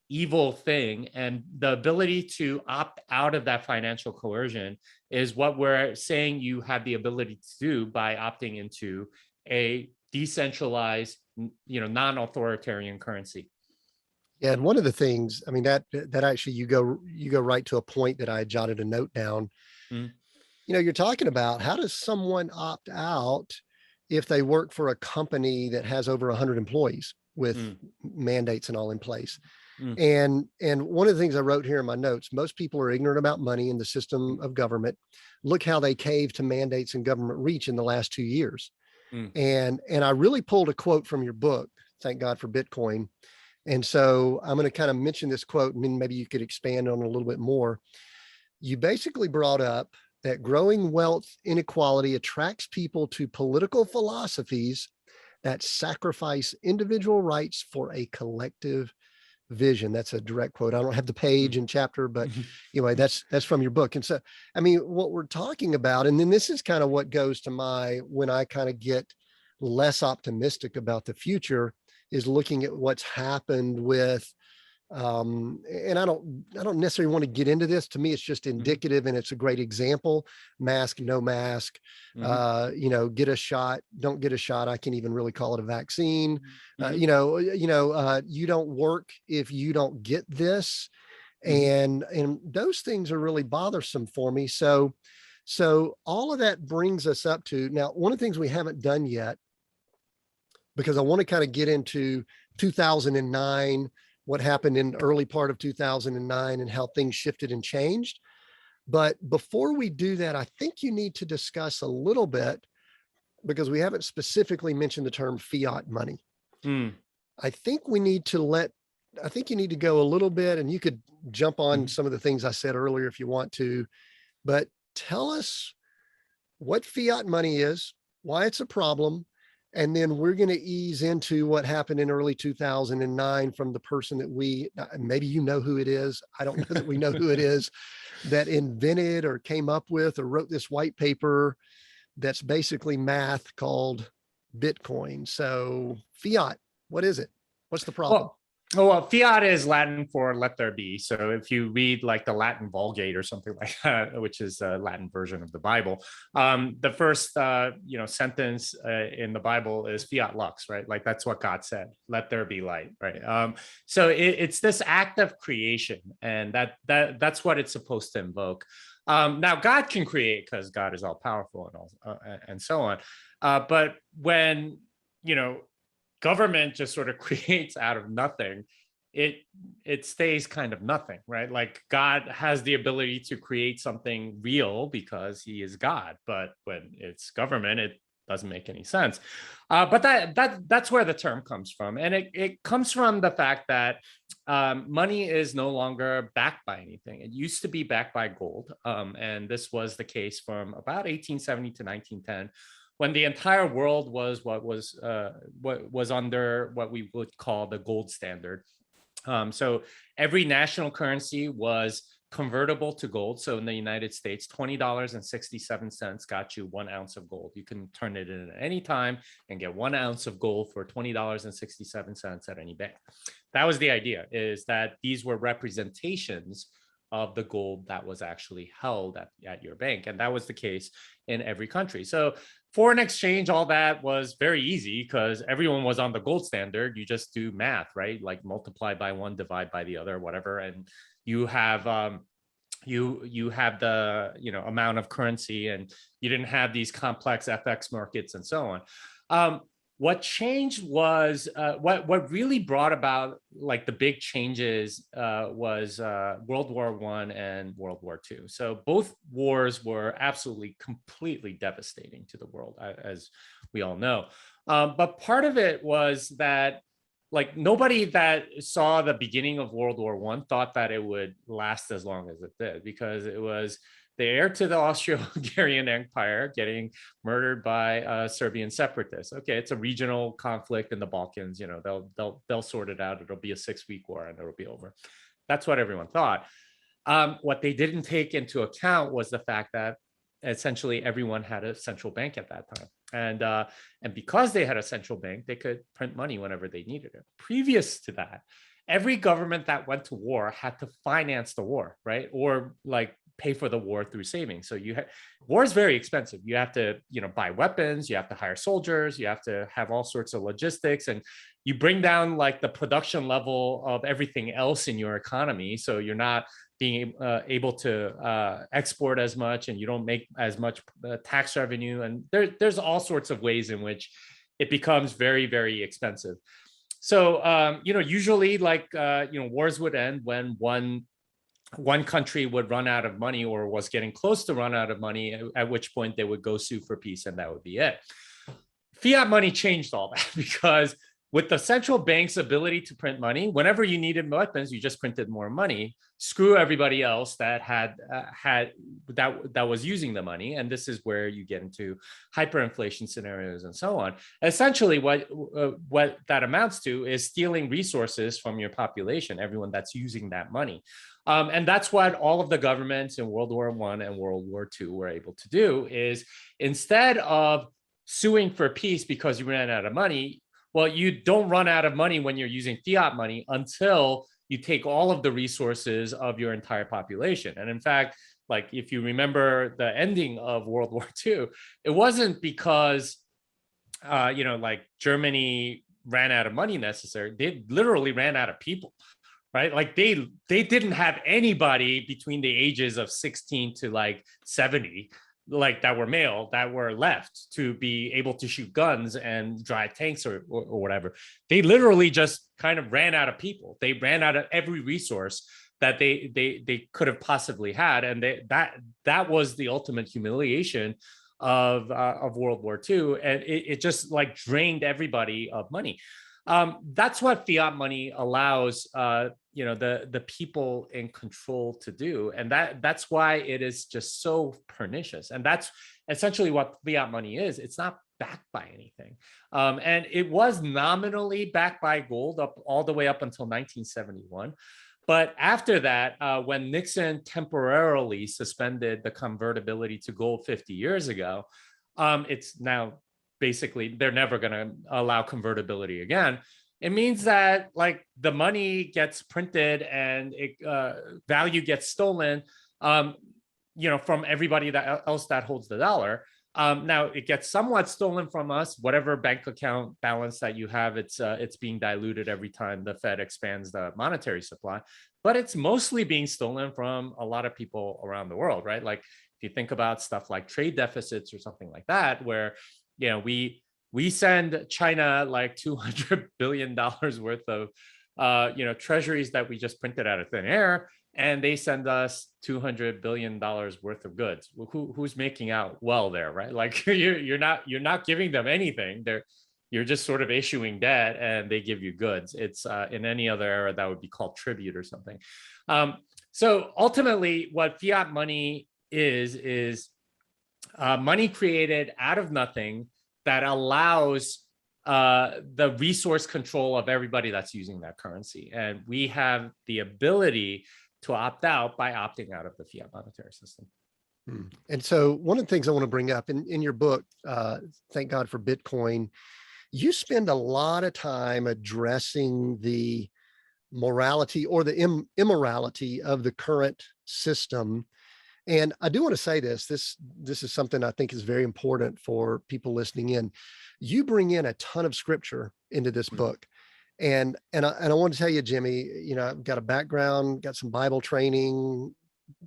evil thing. And the ability to opt out of that financial coercion is what we're saying you have the ability to do by opting into a decentralized, non-authoritarian currency. Yeah, and one of the things, I mean, that actually you go right to a point that I jotted a note down. Mm. You're talking about, how does someone opt out if they work for a company that has over 100 employees with mandates and all in place? And one of the things I wrote here in my notes, most people are ignorant about money and the system of government. Look how they caved to mandates and government reach in the last 2 years. And I really pulled a quote from your book, Thank God for Bitcoin. And so I'm going to kind of mention this quote, and maybe you could expand on it a little bit more. You basically brought up that growing wealth inequality attracts people to political philosophies that sacrifice individual rights for a collective vision. That's a direct quote. I don't have the page and chapter, but anyway, that's from your book. And so, I mean, what we're talking about, and then this is kind of what goes to when I kind of get less optimistic about the future, is looking at what's happened with, and I don't necessarily want to get into this. To me, it's just indicative, and it's a great example. Mask, no mask, get a shot, don't get a shot. I can't even really call it a vaccine. You don't work if you don't get this. And those things are really bothersome for me. So all of that brings us up to now, one of the things we haven't done yet, because I want to kind of get into 2009, what happened in early part of 2009 and how things shifted and changed. But before we do that, I think you need to discuss a little bit, because we haven't specifically mentioned the term fiat money. I think you need to go a little bit, and you could jump on some of the things I said earlier if you want to, but tell us what fiat money is, why it's a problem, and then we're going to ease into what happened in early 2009 from the person that maybe you know who it is. I don't know that we know who it is that invented or came up with or wrote this white paper that's basically math called Bitcoin. So fiat, what is it? What's the problem? Well, fiat is Latin for let there be. So if you read like the Latin Vulgate or something like that, which is a Latin version of the Bible, the first sentence in the Bible is fiat lux, right? Like that's what God said, let there be light, right? So it's this act of creation, and that's what it's supposed to invoke. Now God can create because God is all powerful and all and so on. But when government just sort of creates out of nothing, it stays kind of nothing, right? Like God has the ability to create something real because he is God, but when it's government, it doesn't make any sense. But that's where the term comes from, and it comes from the fact that money is no longer backed by anything. It used to be backed by gold, and this was the case from about 1870 to 1910. When the entire world was what was under what we would call the gold standard. So every national currency was convertible to gold. So in the United States, $20.67 got you 1 ounce of gold. You can turn it in at any time and get 1 ounce of gold for $20.67 at any bank. That was the idea, is that these were representations of the gold that was actually held at your bank. And that was the case in every country. So foreign exchange, all that was very easy because everyone was on the gold standard. You just do math, right? Like multiply by one, divide by the other, whatever. And you have you have the amount of currency, and you didn't have these complex FX markets and so on. What changed was what really brought about like the big changes was World War I and World War II. So both wars were absolutely completely devastating to the world, as we all know. But part of it was that like nobody that saw the beginning of World War I thought that it would last as long as it did, because it was the heir to the Austro-Hungarian Empire getting murdered by Serbian separatists. Okay, it's a regional conflict in the Balkans. They'll sort it out. It'll be a 6-week war and it'll be over. That's what everyone thought. What they didn't take into account was the fact that essentially everyone had a central bank at that time. And because they had a central bank, they could print money whenever they needed it. Previous to that, every government that went to war had to finance the war, right? Or like pay for the war through savings. So war is very expensive. You have to, buy weapons, you have to hire soldiers, you have to have all sorts of logistics, and you bring down like the production level of everything else in your economy. So you're not being able to export as much, and you don't make as much tax revenue. And there's all sorts of ways in which it becomes very, very expensive. So, usually like, wars would end when one country would run out of money or was getting close to run out of money, at which point they would go sue for peace, and that would be it. Fiat money changed all that, because with the central bank's ability to print money, whenever you needed weapons, you just printed more money. Screw everybody else that that was using the money, and this is where you get into hyperinflation scenarios and so on. Essentially, what that amounts to is stealing resources from your population, everyone that's using that money. And that's what all of the governments in World War I and World War II were able to do, is instead of suing for peace because you ran out of money, well, you don't run out of money when you're using fiat money until you take all of the resources of your entire population. And in fact, like if you remember the ending of World War II, it wasn't because, like Germany ran out of money necessarily. They literally ran out of people. right? Like they didn't have anybody between the ages of 16 to like 70, like that were male, that were left to be able to shoot guns and drive tanks or whatever. They literally just kind of ran out of people. They ran out of every resource that they could have possibly had, and that was the ultimate humiliation of World War II, and it just like drained everybody of money. That's what fiat money allows the people in control to do, and that's why it is just so pernicious. And that's essentially what fiat money is. It's not backed by anything, and it was nominally backed by gold up all the way up until 1971. But after that, when Nixon temporarily suspended the convertibility to gold 50 years ago, it's now basically they're never going to allow convertibility again. It means that like the money gets printed and value gets stolen, from everybody else that holds the dollar. Now it gets somewhat stolen from us. Whatever bank account balance that you have, it's being diluted every time the Fed expands the monetary supply. But it's mostly being stolen from a lot of people around the world, right? Like if you think about stuff like trade deficits or something like that, where we send China like $200 billion worth of treasuries that we just printed out of thin air, and they send us $200 billion worth of goods. Who's making out well there, right? Like you're not giving them anything. You're just sort of issuing debt, and they give you goods. It's in any other era that would be called tribute or something. So ultimately, what fiat money is money created out of nothing that allows the resource control of everybody that's using that currency. And we have the ability to opt out by opting out of the fiat monetary system. And so one of the things I want to bring up in your book, Thank God for Bitcoin, you spend a lot of time addressing the morality or the immorality of the current system. And I do want to say this is something I think is very important for people listening in. You bring in a ton of scripture into this book. And I want to tell you, Jimmy, I've got a background, got some Bible training,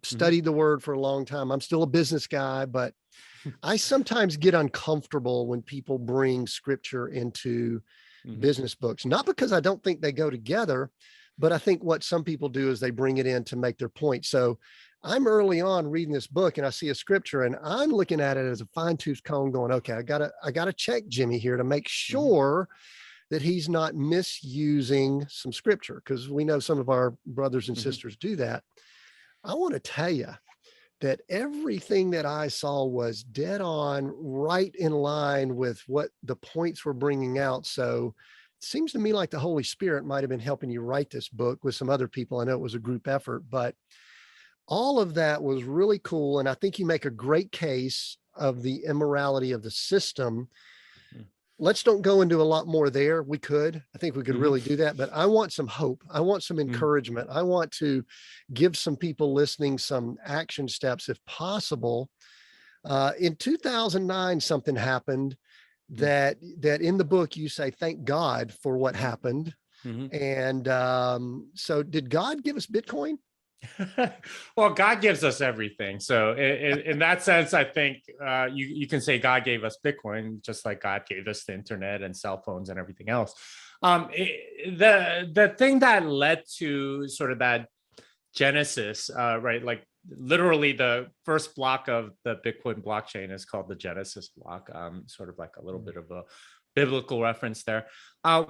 studied the word for a long time. I'm still a business guy, but I sometimes get uncomfortable when people bring scripture into business books, not because I don't think they go together, but I think what some people do is they bring it in to make their point. So I'm early on reading this book and I see a scripture and I'm looking at it as a fine-tooth comb going, okay, I gotta check Jimmy here to make sure that he's not misusing some scripture, because we know some of our brothers and sisters do that. I want to tell you that everything that I saw was dead on, right in line with what the points were bringing out. So it seems to me like the Holy Spirit might have been helping you write this book with some other people. I know it was a group effort, but all of that was really cool. And I think you make a great case of the immorality of the system. Let's don't go into a lot more there. I think we could really do that, but I want some hope. I want some encouragement. I want to give some people listening some action steps if possible. In 2009, something happened that in the book you say, thank God for what happened. And so did God give us Bitcoin? Well, God gives us everything. So in that sense, I think you can say God gave us Bitcoin, just like God gave us the internet and cell phones and everything else. The thing that led to sort of that genesis, right? Like literally the first block of the Bitcoin blockchain is called the Genesis block, sort of like a little bit of a biblical reference there.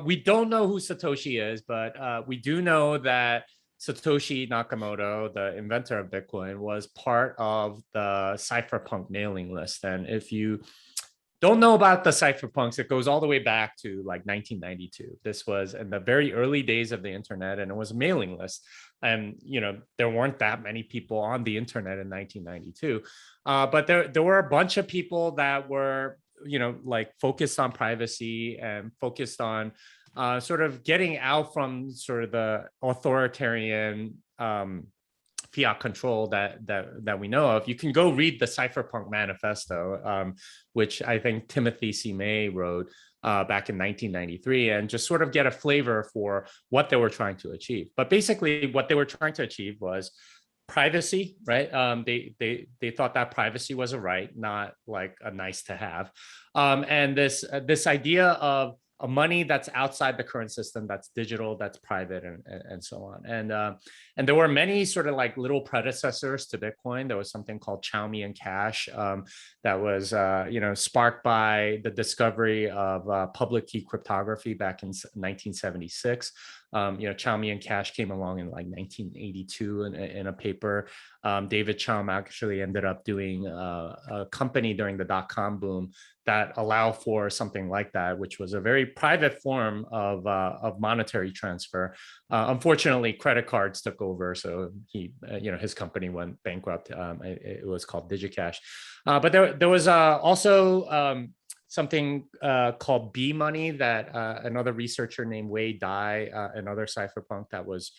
We don't know who Satoshi is, but we do know that Satoshi Nakamoto, the inventor of Bitcoin, was part of the cypherpunk mailing list. And if you don't know about the cypherpunks, it goes all the way back to like 1992. This was in the very early days of the internet, and it was a mailing list. And there weren't that many people on the internet in 1992, but there were a bunch of people that were like focused on privacy and focused on sort of getting out from sort of the authoritarian fiat control that we know of. You can go read the Cypherpunk Manifesto, which I think Timothy C. May wrote. back in 1993, and just sort of get a flavor for what they were trying to achieve. But basically, what they were trying to achieve was privacy, right? They thought that privacy was a right, not like a nice to have, and this idea of a money that's outside the current system, that's digital, that's private, and so on. And there were many sort of like little predecessors to Bitcoin. There was something called Chaumian Cash that was sparked by the discovery of public key cryptography back in 1976. Chaumian Cash came along in like 1982 in a paper. David Chaum actually ended up doing a company during the dot-com boom that allowed for something like that, which was a very private form of monetary transfer. Unfortunately, credit cards took over, so his company went bankrupt. It was called DigiCash, but there was also something called B Money that another researcher named Wade Dye, another cypherpunk that was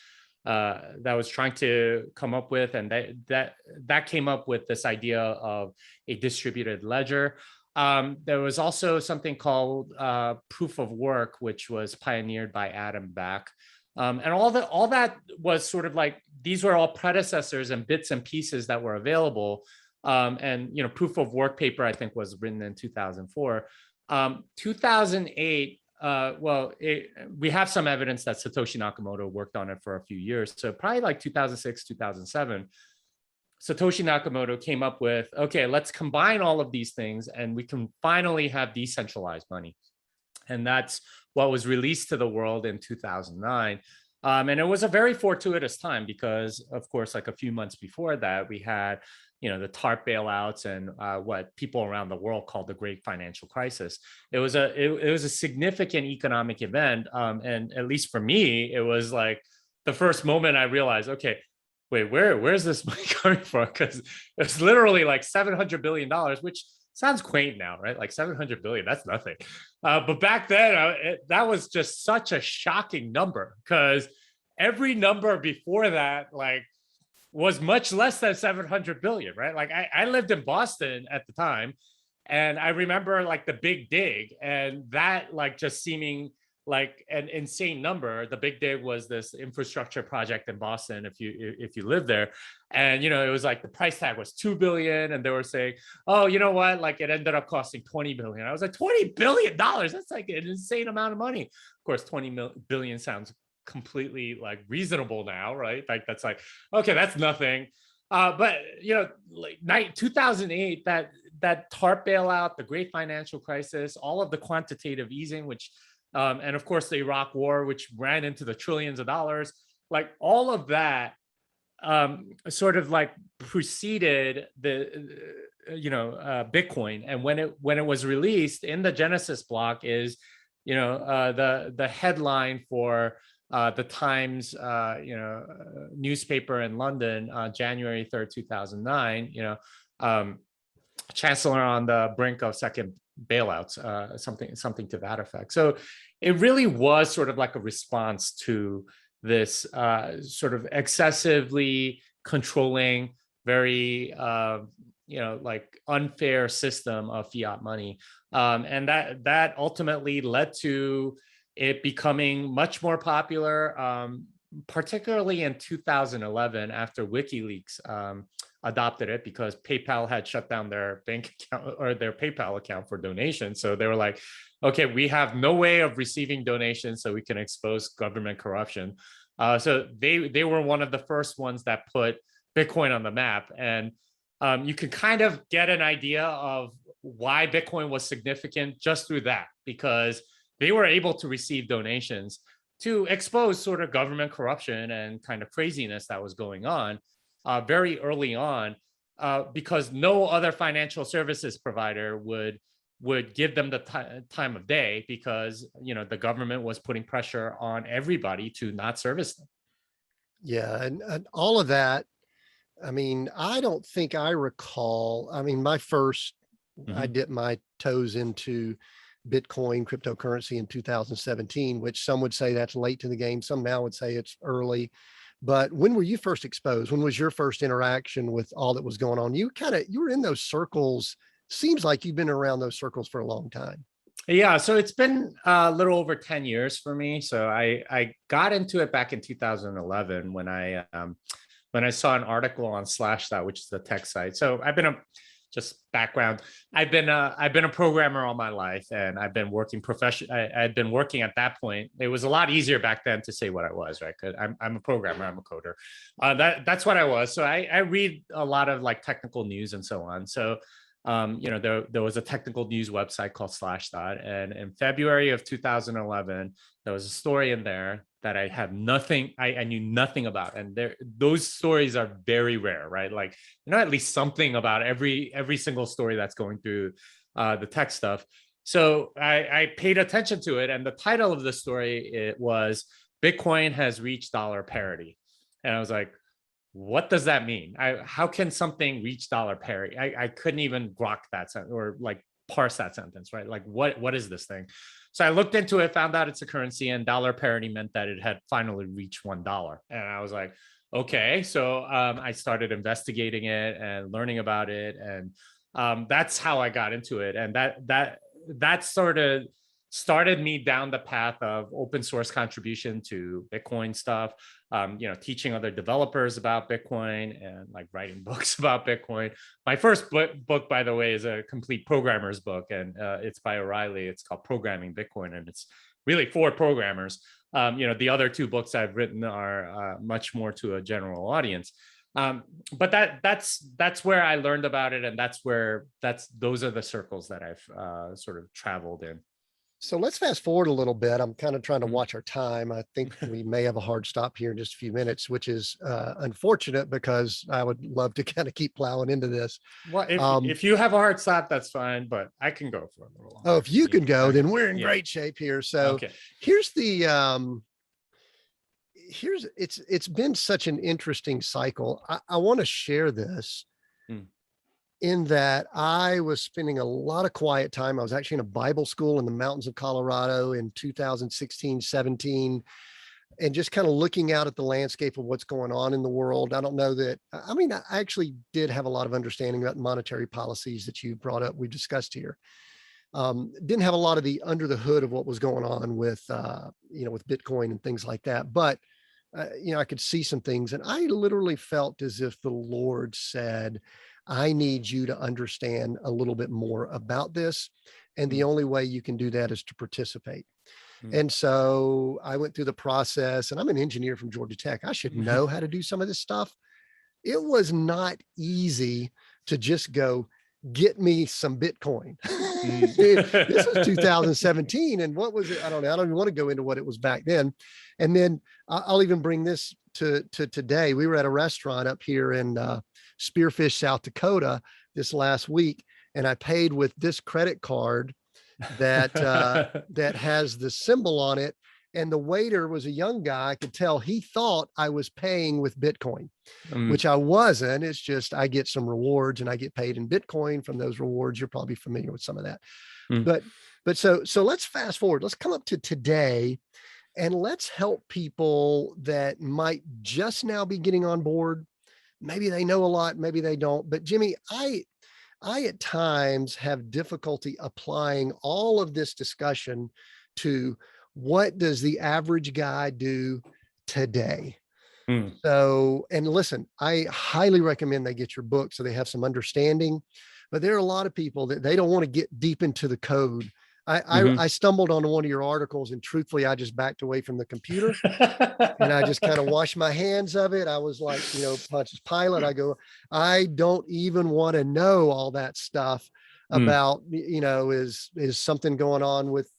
trying to come up with, and that came up with this idea of a distributed ledger. There was also something called proof of work, which was pioneered by Adam Back. And all that was sort of like, these were all predecessors and bits and pieces that were available. And proof of work paper, I think, was written in 2004. 2008, we have some evidence that Satoshi Nakamoto worked on it for a few years. So probably like 2006, 2007, Satoshi Nakamoto came up with, okay, let's combine all of these things and we can finally have decentralized money. And that's what was released to the world in 2009. And it was a very fortuitous time because, of course, like a few months before that, we had the TARP bailouts and what people around the world called the Great Financial Crisis. It was a significant economic event, and at least for me, it was like the first moment I realized, okay, wait, where's this money coming from? Because it's literally like $700 billion, which sounds quaint now, right? Like 700 billion, that's nothing. But back then, that was just such a shocking number, because every number before that, like, was much less than 700 billion, right? Like I lived in Boston at the time, and I remember like the Big Dig, and that like just seeming like an insane number. The Big Dig was this infrastructure project in Boston, if you live there, and it was like the price tag was 2 billion, and they were saying, oh, you know what, like it ended up costing 20 billion. I was like, $20 billion, that's like an insane amount of money. Of course, 20 billion sounds completely like reasonable now, right? Like that's like, okay, that's nothing. But like 2008, that TARP bailout, the Great Financial Crisis, all of the quantitative easing, which and of course the Iraq War, which ran into the trillions of dollars, like all of that sort of like preceded the Bitcoin. And when it was released in the Genesis block is the headline for the Times newspaper in London, January 3rd, 2009, Chancellor on the brink of second bailouts, something to that effect. So it really was sort of like a response to this sort of excessively controlling, very like unfair system of fiat money, and that ultimately led to it becoming much more popular, particularly in 2011 after WikiLeaks adopted it, because PayPal had shut down their bank account or their PayPal account for donations. So they were like, okay, we have no way of receiving donations, so we can expose government corruption. So they were one of the first ones that put Bitcoin on the map. And you can kind of get an idea of why Bitcoin was significant just through that, because they were able to receive donations to expose sort of government corruption and kind of craziness that was going on very early on, because no other financial services provider would give them the time of day, because the government was putting pressure on everybody to not service them. Yeah, and all of that. I mean, I don't think I recall. I mean, I dipped my toes into Bitcoin cryptocurrency in 2017, which some would say that's late to the game. Some now would say it's early. But when were you first exposed? When was your first interaction with all that was going on? You were in those circles. Seems like you've been around those circles for a long time. Yeah, so it's been a little over 10 years for me. So I got into it back in 2011 when I saw an article on Slashdot, which is the tech site. So I've been a just background. I've been a programmer all my life, and I've been working I'd been working at that point. It was a lot easier back then to say what I was, right? Because I'm a programmer, I'm a coder. That's what I was. So I read a lot of like technical news and so on. So there was a technical news website called Slashdot, and in February of 2011, there was a story in there that I knew nothing about, and those stories are very rare, right? Like at least something about every single story that's going through the tech stuff. So I paid attention to it, and the title of the story it was "Bitcoin has reached dollar parity," and I was like, what does that mean? How can something reach dollar parity? I couldn't even grok that sentence or like parse that sentence, right? Like what is this thing? So I looked into it, found out it's a currency, and dollar parity meant that it had finally reached $1. And I was like, okay. So I started investigating it and learning about it, and that's how I got into it. And that sort of started me down the path of open source contribution to Bitcoin stuff, teaching other developers about Bitcoin and like writing books about Bitcoin. My first book, by the way, is a complete programmer's book, and it's by O'Reilly. It's called Programming Bitcoin, and it's really for programmers. The other two books I've written are much more to a general audience. But that's where I learned about it, and those are the circles that I've sort of traveled in. So let's fast forward a little bit. I'm kind of trying to watch our time. I think we may have a hard stop here in just a few minutes, which is unfortunate because I would love to kind of keep plowing into this. Well, if you have a hard stop, that's fine, but I can go for a little longer. Oh, if you can go, then we're in great shape here. So here's the it's been such an interesting cycle. I want to share this. In that I was spending a lot of quiet time. I was actually in a Bible school in the mountains of Colorado in 2016, 17, and just kind of looking out at the landscape of what's going on in the world. I don't know that, I mean, I actually did have a lot of understanding about monetary policies that you brought up, we discussed here. Didn't have a lot of the under the hood of what was going on with, with Bitcoin and things like that. But, I could see some things, and I literally felt as if the Lord said, I need you to understand a little bit more about this. And the only way you can do that is to participate. And so I went through the process, and I'm an engineer from Georgia Tech. I should know how to do some of this stuff. It was not easy to just go, get me some Bitcoin. This was 2017. And what was it? I don't know. I don't even want to go into what it was back then. And then I'll even bring this to today. We were at a restaurant up here in Spearfish, South Dakota this last week, and I paid with this credit card that that has the symbol on it. And the waiter was a young guy. I could tell he thought I was paying with Bitcoin, which I wasn't. It's just I get some rewards and I get paid in Bitcoin from those rewards. You're probably familiar with some of that. But so let's fast forward. Let's come up to today, and let's help people that might just now be getting on board. Maybe they know a lot, maybe they don't. But Jimmy, I at times have difficulty applying all of this discussion to what does the average guy do today? So, and listen, I highly recommend they get your book so they have some understanding, but there are a lot of people that they don't want to get deep into the code. I stumbled onto one of your articles, and truthfully, I just backed away from the computer and I just kind of washed my hands of it. I was like, Pontius Pilate. I go, I don't even want to know all that stuff about, is something going on with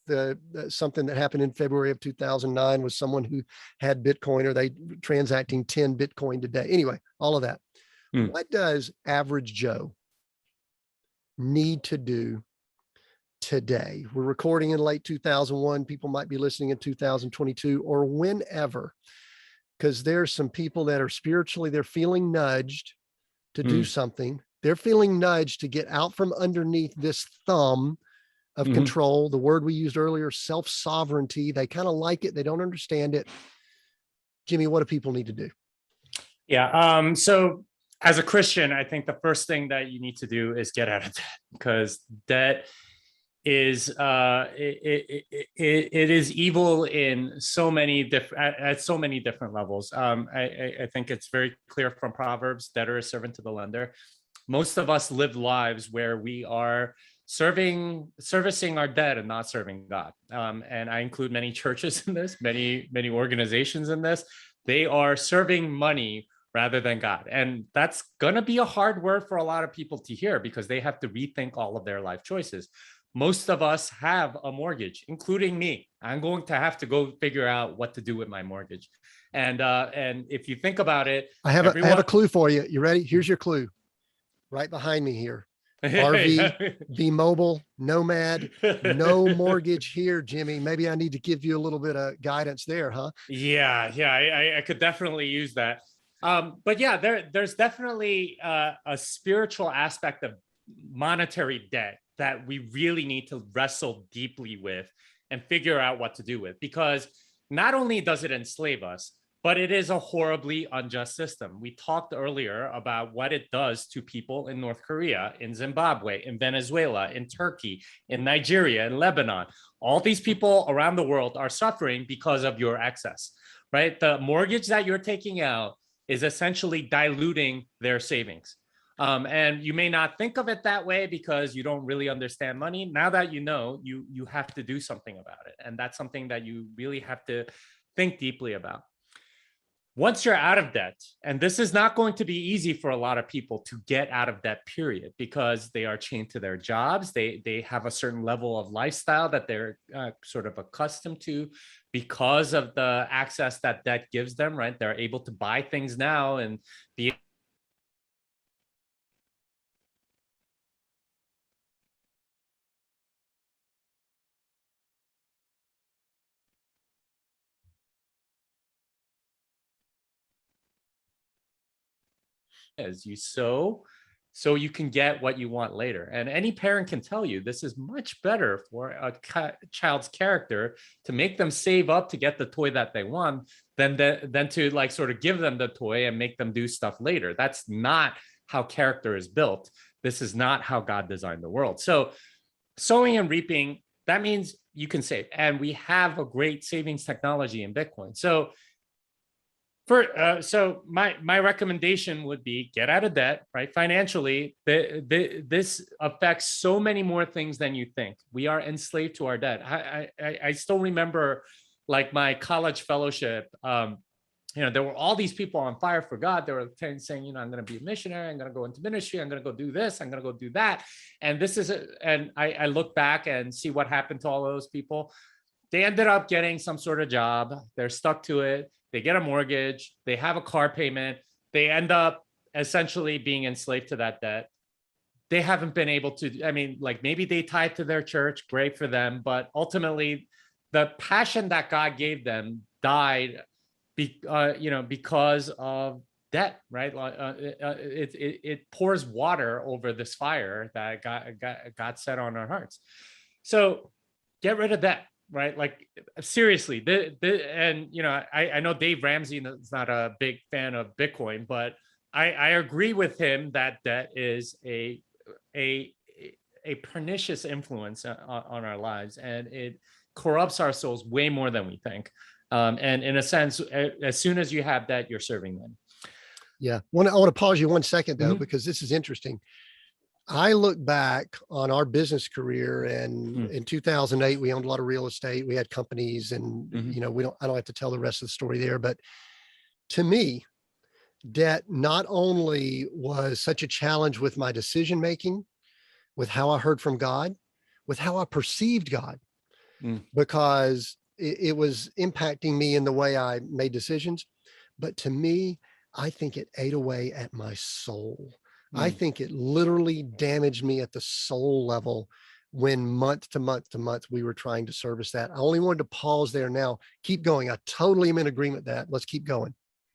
something that happened in February of 2009 with someone who had Bitcoin, or they transacting 10 Bitcoin today. Anyway, all of that. What does average Joe need to do today? We're recording in late 2001. People might be listening in 2022 or whenever, because there's some people that are spiritually, they're feeling nudged to do something. They're feeling nudged to get out from underneath this thumb of control. The word we used earlier, self-sovereignty. They kind of like it. They don't understand it. Jimmy, what do people need to do? Yeah. So as a Christian, I think the first thing that you need to do is get out of debt, because debt is it is evil in so many different at so many different levels. I think it's very clear from Proverbs, debtor is servant to the lender. Most of us live lives where we are servicing our debt and not serving God. And I include many churches in this, many organizations in this. They are serving money rather than God. And that's going to be a hard word for a lot of people to hear because they have to rethink all of their life choices. Most of us have a mortgage, including me. I'm going to have to go figure out what to do with my mortgage. And if you think about it, I have a clue for you. You ready? Here's your clue. Right behind me here. RV, be mobile, nomad, no mortgage here, Jimmy. Maybe I need to give you a little bit of guidance there, huh? Yeah, I could definitely use that. But yeah, there's definitely a spiritual aspect of monetary debt that we really need to wrestle deeply with and figure out what to do with, because not only does it enslave us, but it is a horribly unjust system. We talked earlier about what it does to people in North Korea, in Zimbabwe, in Venezuela, in Turkey, in Nigeria, in Lebanon. All these people around the world are suffering because of your excess, right? The mortgage that you're taking out is essentially diluting their savings. And you may not think of it that way because you don't really understand money. Now that you know, you have to do something about it. And that's something that you really have to think deeply about. Once you're out of debt, and this is not going to be easy for a lot of people to get out of debt, period, because they are chained to their jobs. They have a certain level of lifestyle that they're sort of accustomed to because of the access that debt gives them, right? They're able to buy things now and be as you sow so you can get what you want later. And any parent can tell you this is much better for a child's character to make them save up to get the toy that they want than to like sort of give them the toy and make them do stuff later. That's not how character is built. This is not how God designed the world. So sowing and reaping, that means you can save. And we have a great savings technology in Bitcoin. So so my recommendation would be get out of debt, right? Financially, this affects so many more things than you think. We are enslaved to our debt. I still remember like my college fellowship. There were all these people on fire for God. They were saying, I'm going to be a missionary. I'm going to go into ministry. I'm going to go do this. I'm going to go do that. And I look back and see what happened to all those people. They ended up getting some sort of job. They're stuck to it. They get a mortgage. They have a car payment. They end up essentially being enslaved to that debt. They haven't been able to, like maybe they tied to their church, great for them. But ultimately, the passion that God gave them died because of debt, right? It pours water over this fire that God set on our hearts. So get rid of that. Right, like seriously, I know Dave Ramsey is not a big fan of Bitcoin, but I agree with him that debt is a pernicious influence on our lives, and it corrupts our souls way more than we think. And in a sense, as soon as you have that, you're serving them. Yeah, I want to pause you 1 second though, because this is interesting. I look back on our business career, and in 2008, we owned a lot of real estate. We had companies, and I don't have to tell the rest of the story there. But to me, debt not only was such a challenge with my decision making, with how I heard from God, with how I perceived God, because it was impacting me in the way I made decisions. But to me, I think it ate away at my soul. I think it literally damaged me at the soul level when month to month to month we were trying to service that. I only wanted to pause there now. Keep going. I totally am in agreement with that. Let's keep going.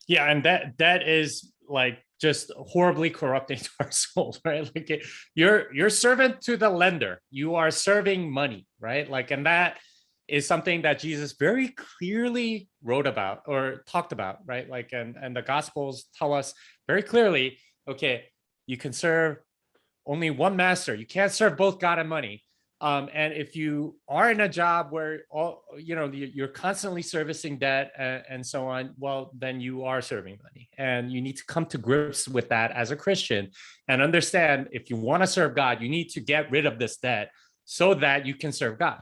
Yeah, and that is like just horribly corrupting to our souls, right? Like you're servant to the lender. You are serving money, right? Like, and that is something that Jesus very clearly wrote about or talked about, right? Like, and the Gospels tell us very clearly, okay, you can serve only one master. You can't serve both God and money. And if you are in a job where you're constantly servicing debt and so on, well, then you are serving money, and you need to come to grips with that as a Christian and understand, if you want to serve God, you need to get rid of this debt so that you can serve God.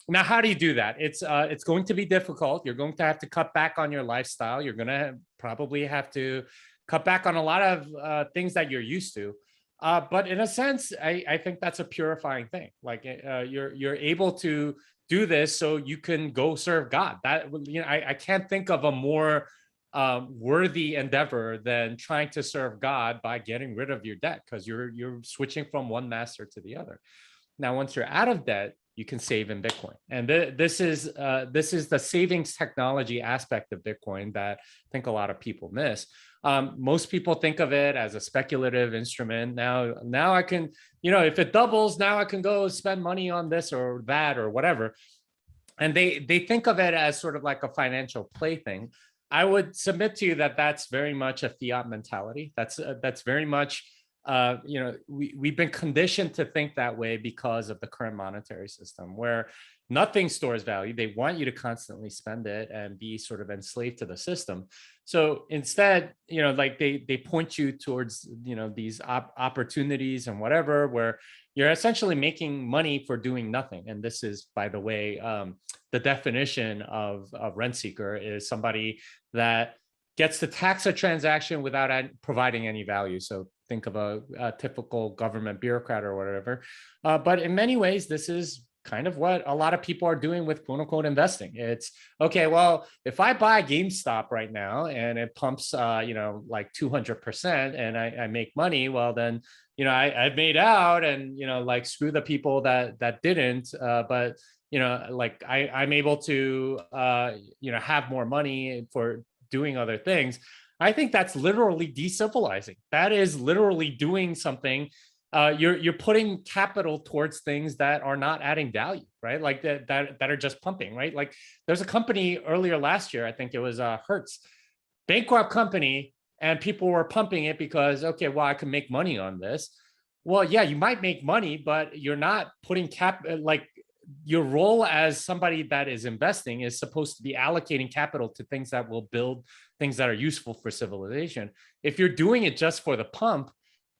Now, how do you do that? It's going to be difficult. You're going to have to cut back on your lifestyle. You're going to probably have to cut back on a lot of things that you're used to. But in a sense, I think that's a purifying thing. Like you're able to do this so you can go serve God. That, I can't think of a more worthy endeavor than trying to serve God by getting rid of your debt, because you're switching from one master to the other. Now, once you're out of debt, you can save in Bitcoin, and this is the savings technology aspect of Bitcoin that I think a lot of people miss. Most people think of it as a speculative instrument. Now I can, if it doubles, now I can go spend money on this or that or whatever, and they think of it as sort of like a financial plaything. I would submit to you that that's very much a fiat mentality. That's very much we've been conditioned to think that way because of the current monetary system, where nothing stores value. They want you to constantly spend it and be sort of enslaved to the system. So instead, like they point you towards, these opportunities and whatever, where you're essentially making money for doing nothing. And this is, by the way, the definition of rent seeker is somebody that gets to tax a transaction without providing any value. So think of a typical government bureaucrat or whatever. But in many ways, this is kind of what a lot of people are doing with quote unquote investing. It's okay, well, if I buy GameStop right now and it pumps, like 200% and I make money, well, then, I've made out, and, like, screw the people that didn't. But, like I'm able to, have more money for doing other things. I think that's literally decivilizing. That is literally doing something. You're putting capital towards things that are not adding value, right? Like that are just pumping, right? Like there's a company earlier last year, I think it was Hertz, bankrupt company, and people were pumping it because, okay, well, I can make money on this. Well, yeah, you might make money, but you're not putting like your role as somebody that is investing is supposed to be allocating capital to things that will build things that are useful for civilization. If you're doing it just for the pump,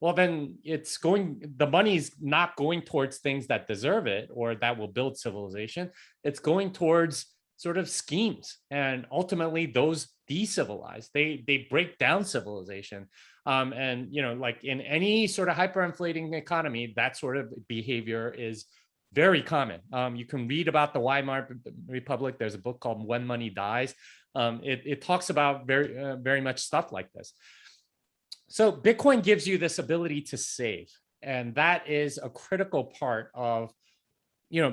well, then the money's not going towards things that deserve it or that will build civilization. It's going towards sort of schemes, and ultimately those decivilize. They break down civilization. And like in any sort of hyperinflating economy, that sort of behavior is very common. You can read about the Weimar Republic. There's a book called When Money Dies. It talks about very much stuff like this. So Bitcoin gives you this ability to save, and that is a critical part of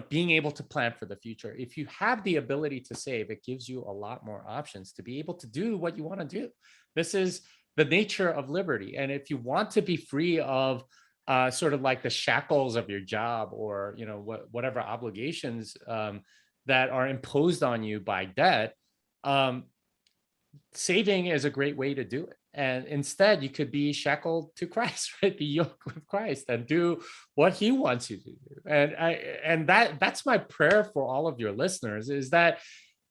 being able to plan for the future. If you have the ability to save, it gives you a lot more options to be able to do what you want to do. This is the nature of liberty. And if you want to be free of sort of like the shackles of your job or whatever obligations that are imposed on you by debt, saving is a great way to do it. And instead, you could be shackled to Christ, right? Be yoked with Christ and do what He wants you to do. And that's my prayer for all of your listeners, is that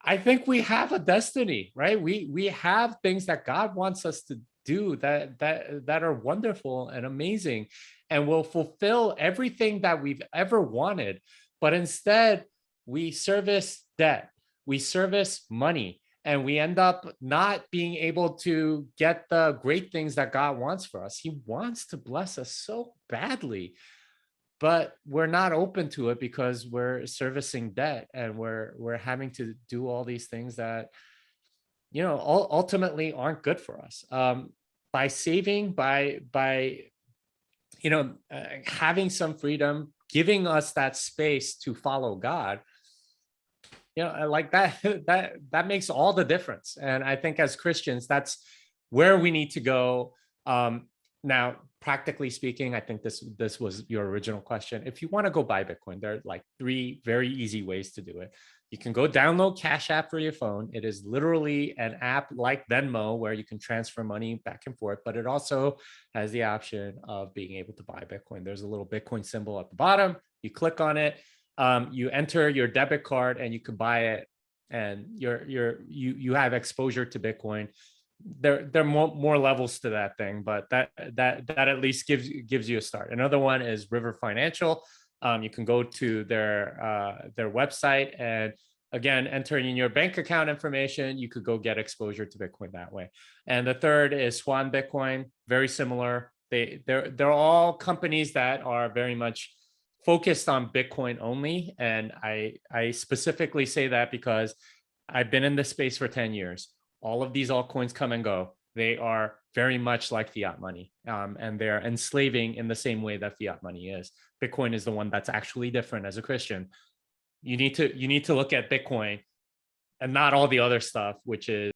I think we have a destiny, right? We have things that God wants us to do that are wonderful and amazing, and will fulfill everything that we've ever wanted. But instead, we service debt, we service money, and we end up not being able to get the great things that God wants for us. He wants to bless us so badly, but we're not open to it because we're servicing debt, and we're having to do all these things that ultimately aren't good for us. By saving, by having some freedom, giving us that space to follow God, like that makes all the difference. And I think as Christians, that's where we need to go. Now, practically speaking, I think this was your original question. If you want to go buy Bitcoin, there are like 3 very easy ways to do it. You can go download Cash App for your phone. It is literally an app like Venmo where you can transfer money back and forth, but it also has the option of being able to buy Bitcoin. There's a little Bitcoin symbol at the bottom. You click on it, you enter your debit card, and you can buy it, and you have exposure to Bitcoin. There are more levels to that thing, but that at least gives you a start. Another one is River Financial. You can go to their website, and again, entering in your bank account information, you could go get exposure to Bitcoin that way. And the third is Swan Bitcoin, very similar. They're all companies that are very much focused on Bitcoin only. And I specifically say that because I've been in this space for 10 years. All of these altcoins come and go. They are very much like fiat money, and they're enslaving in the same way that fiat money is. Bitcoin is the one that's actually different. As a Christian, you need to look at Bitcoin and not all the other stuff, which is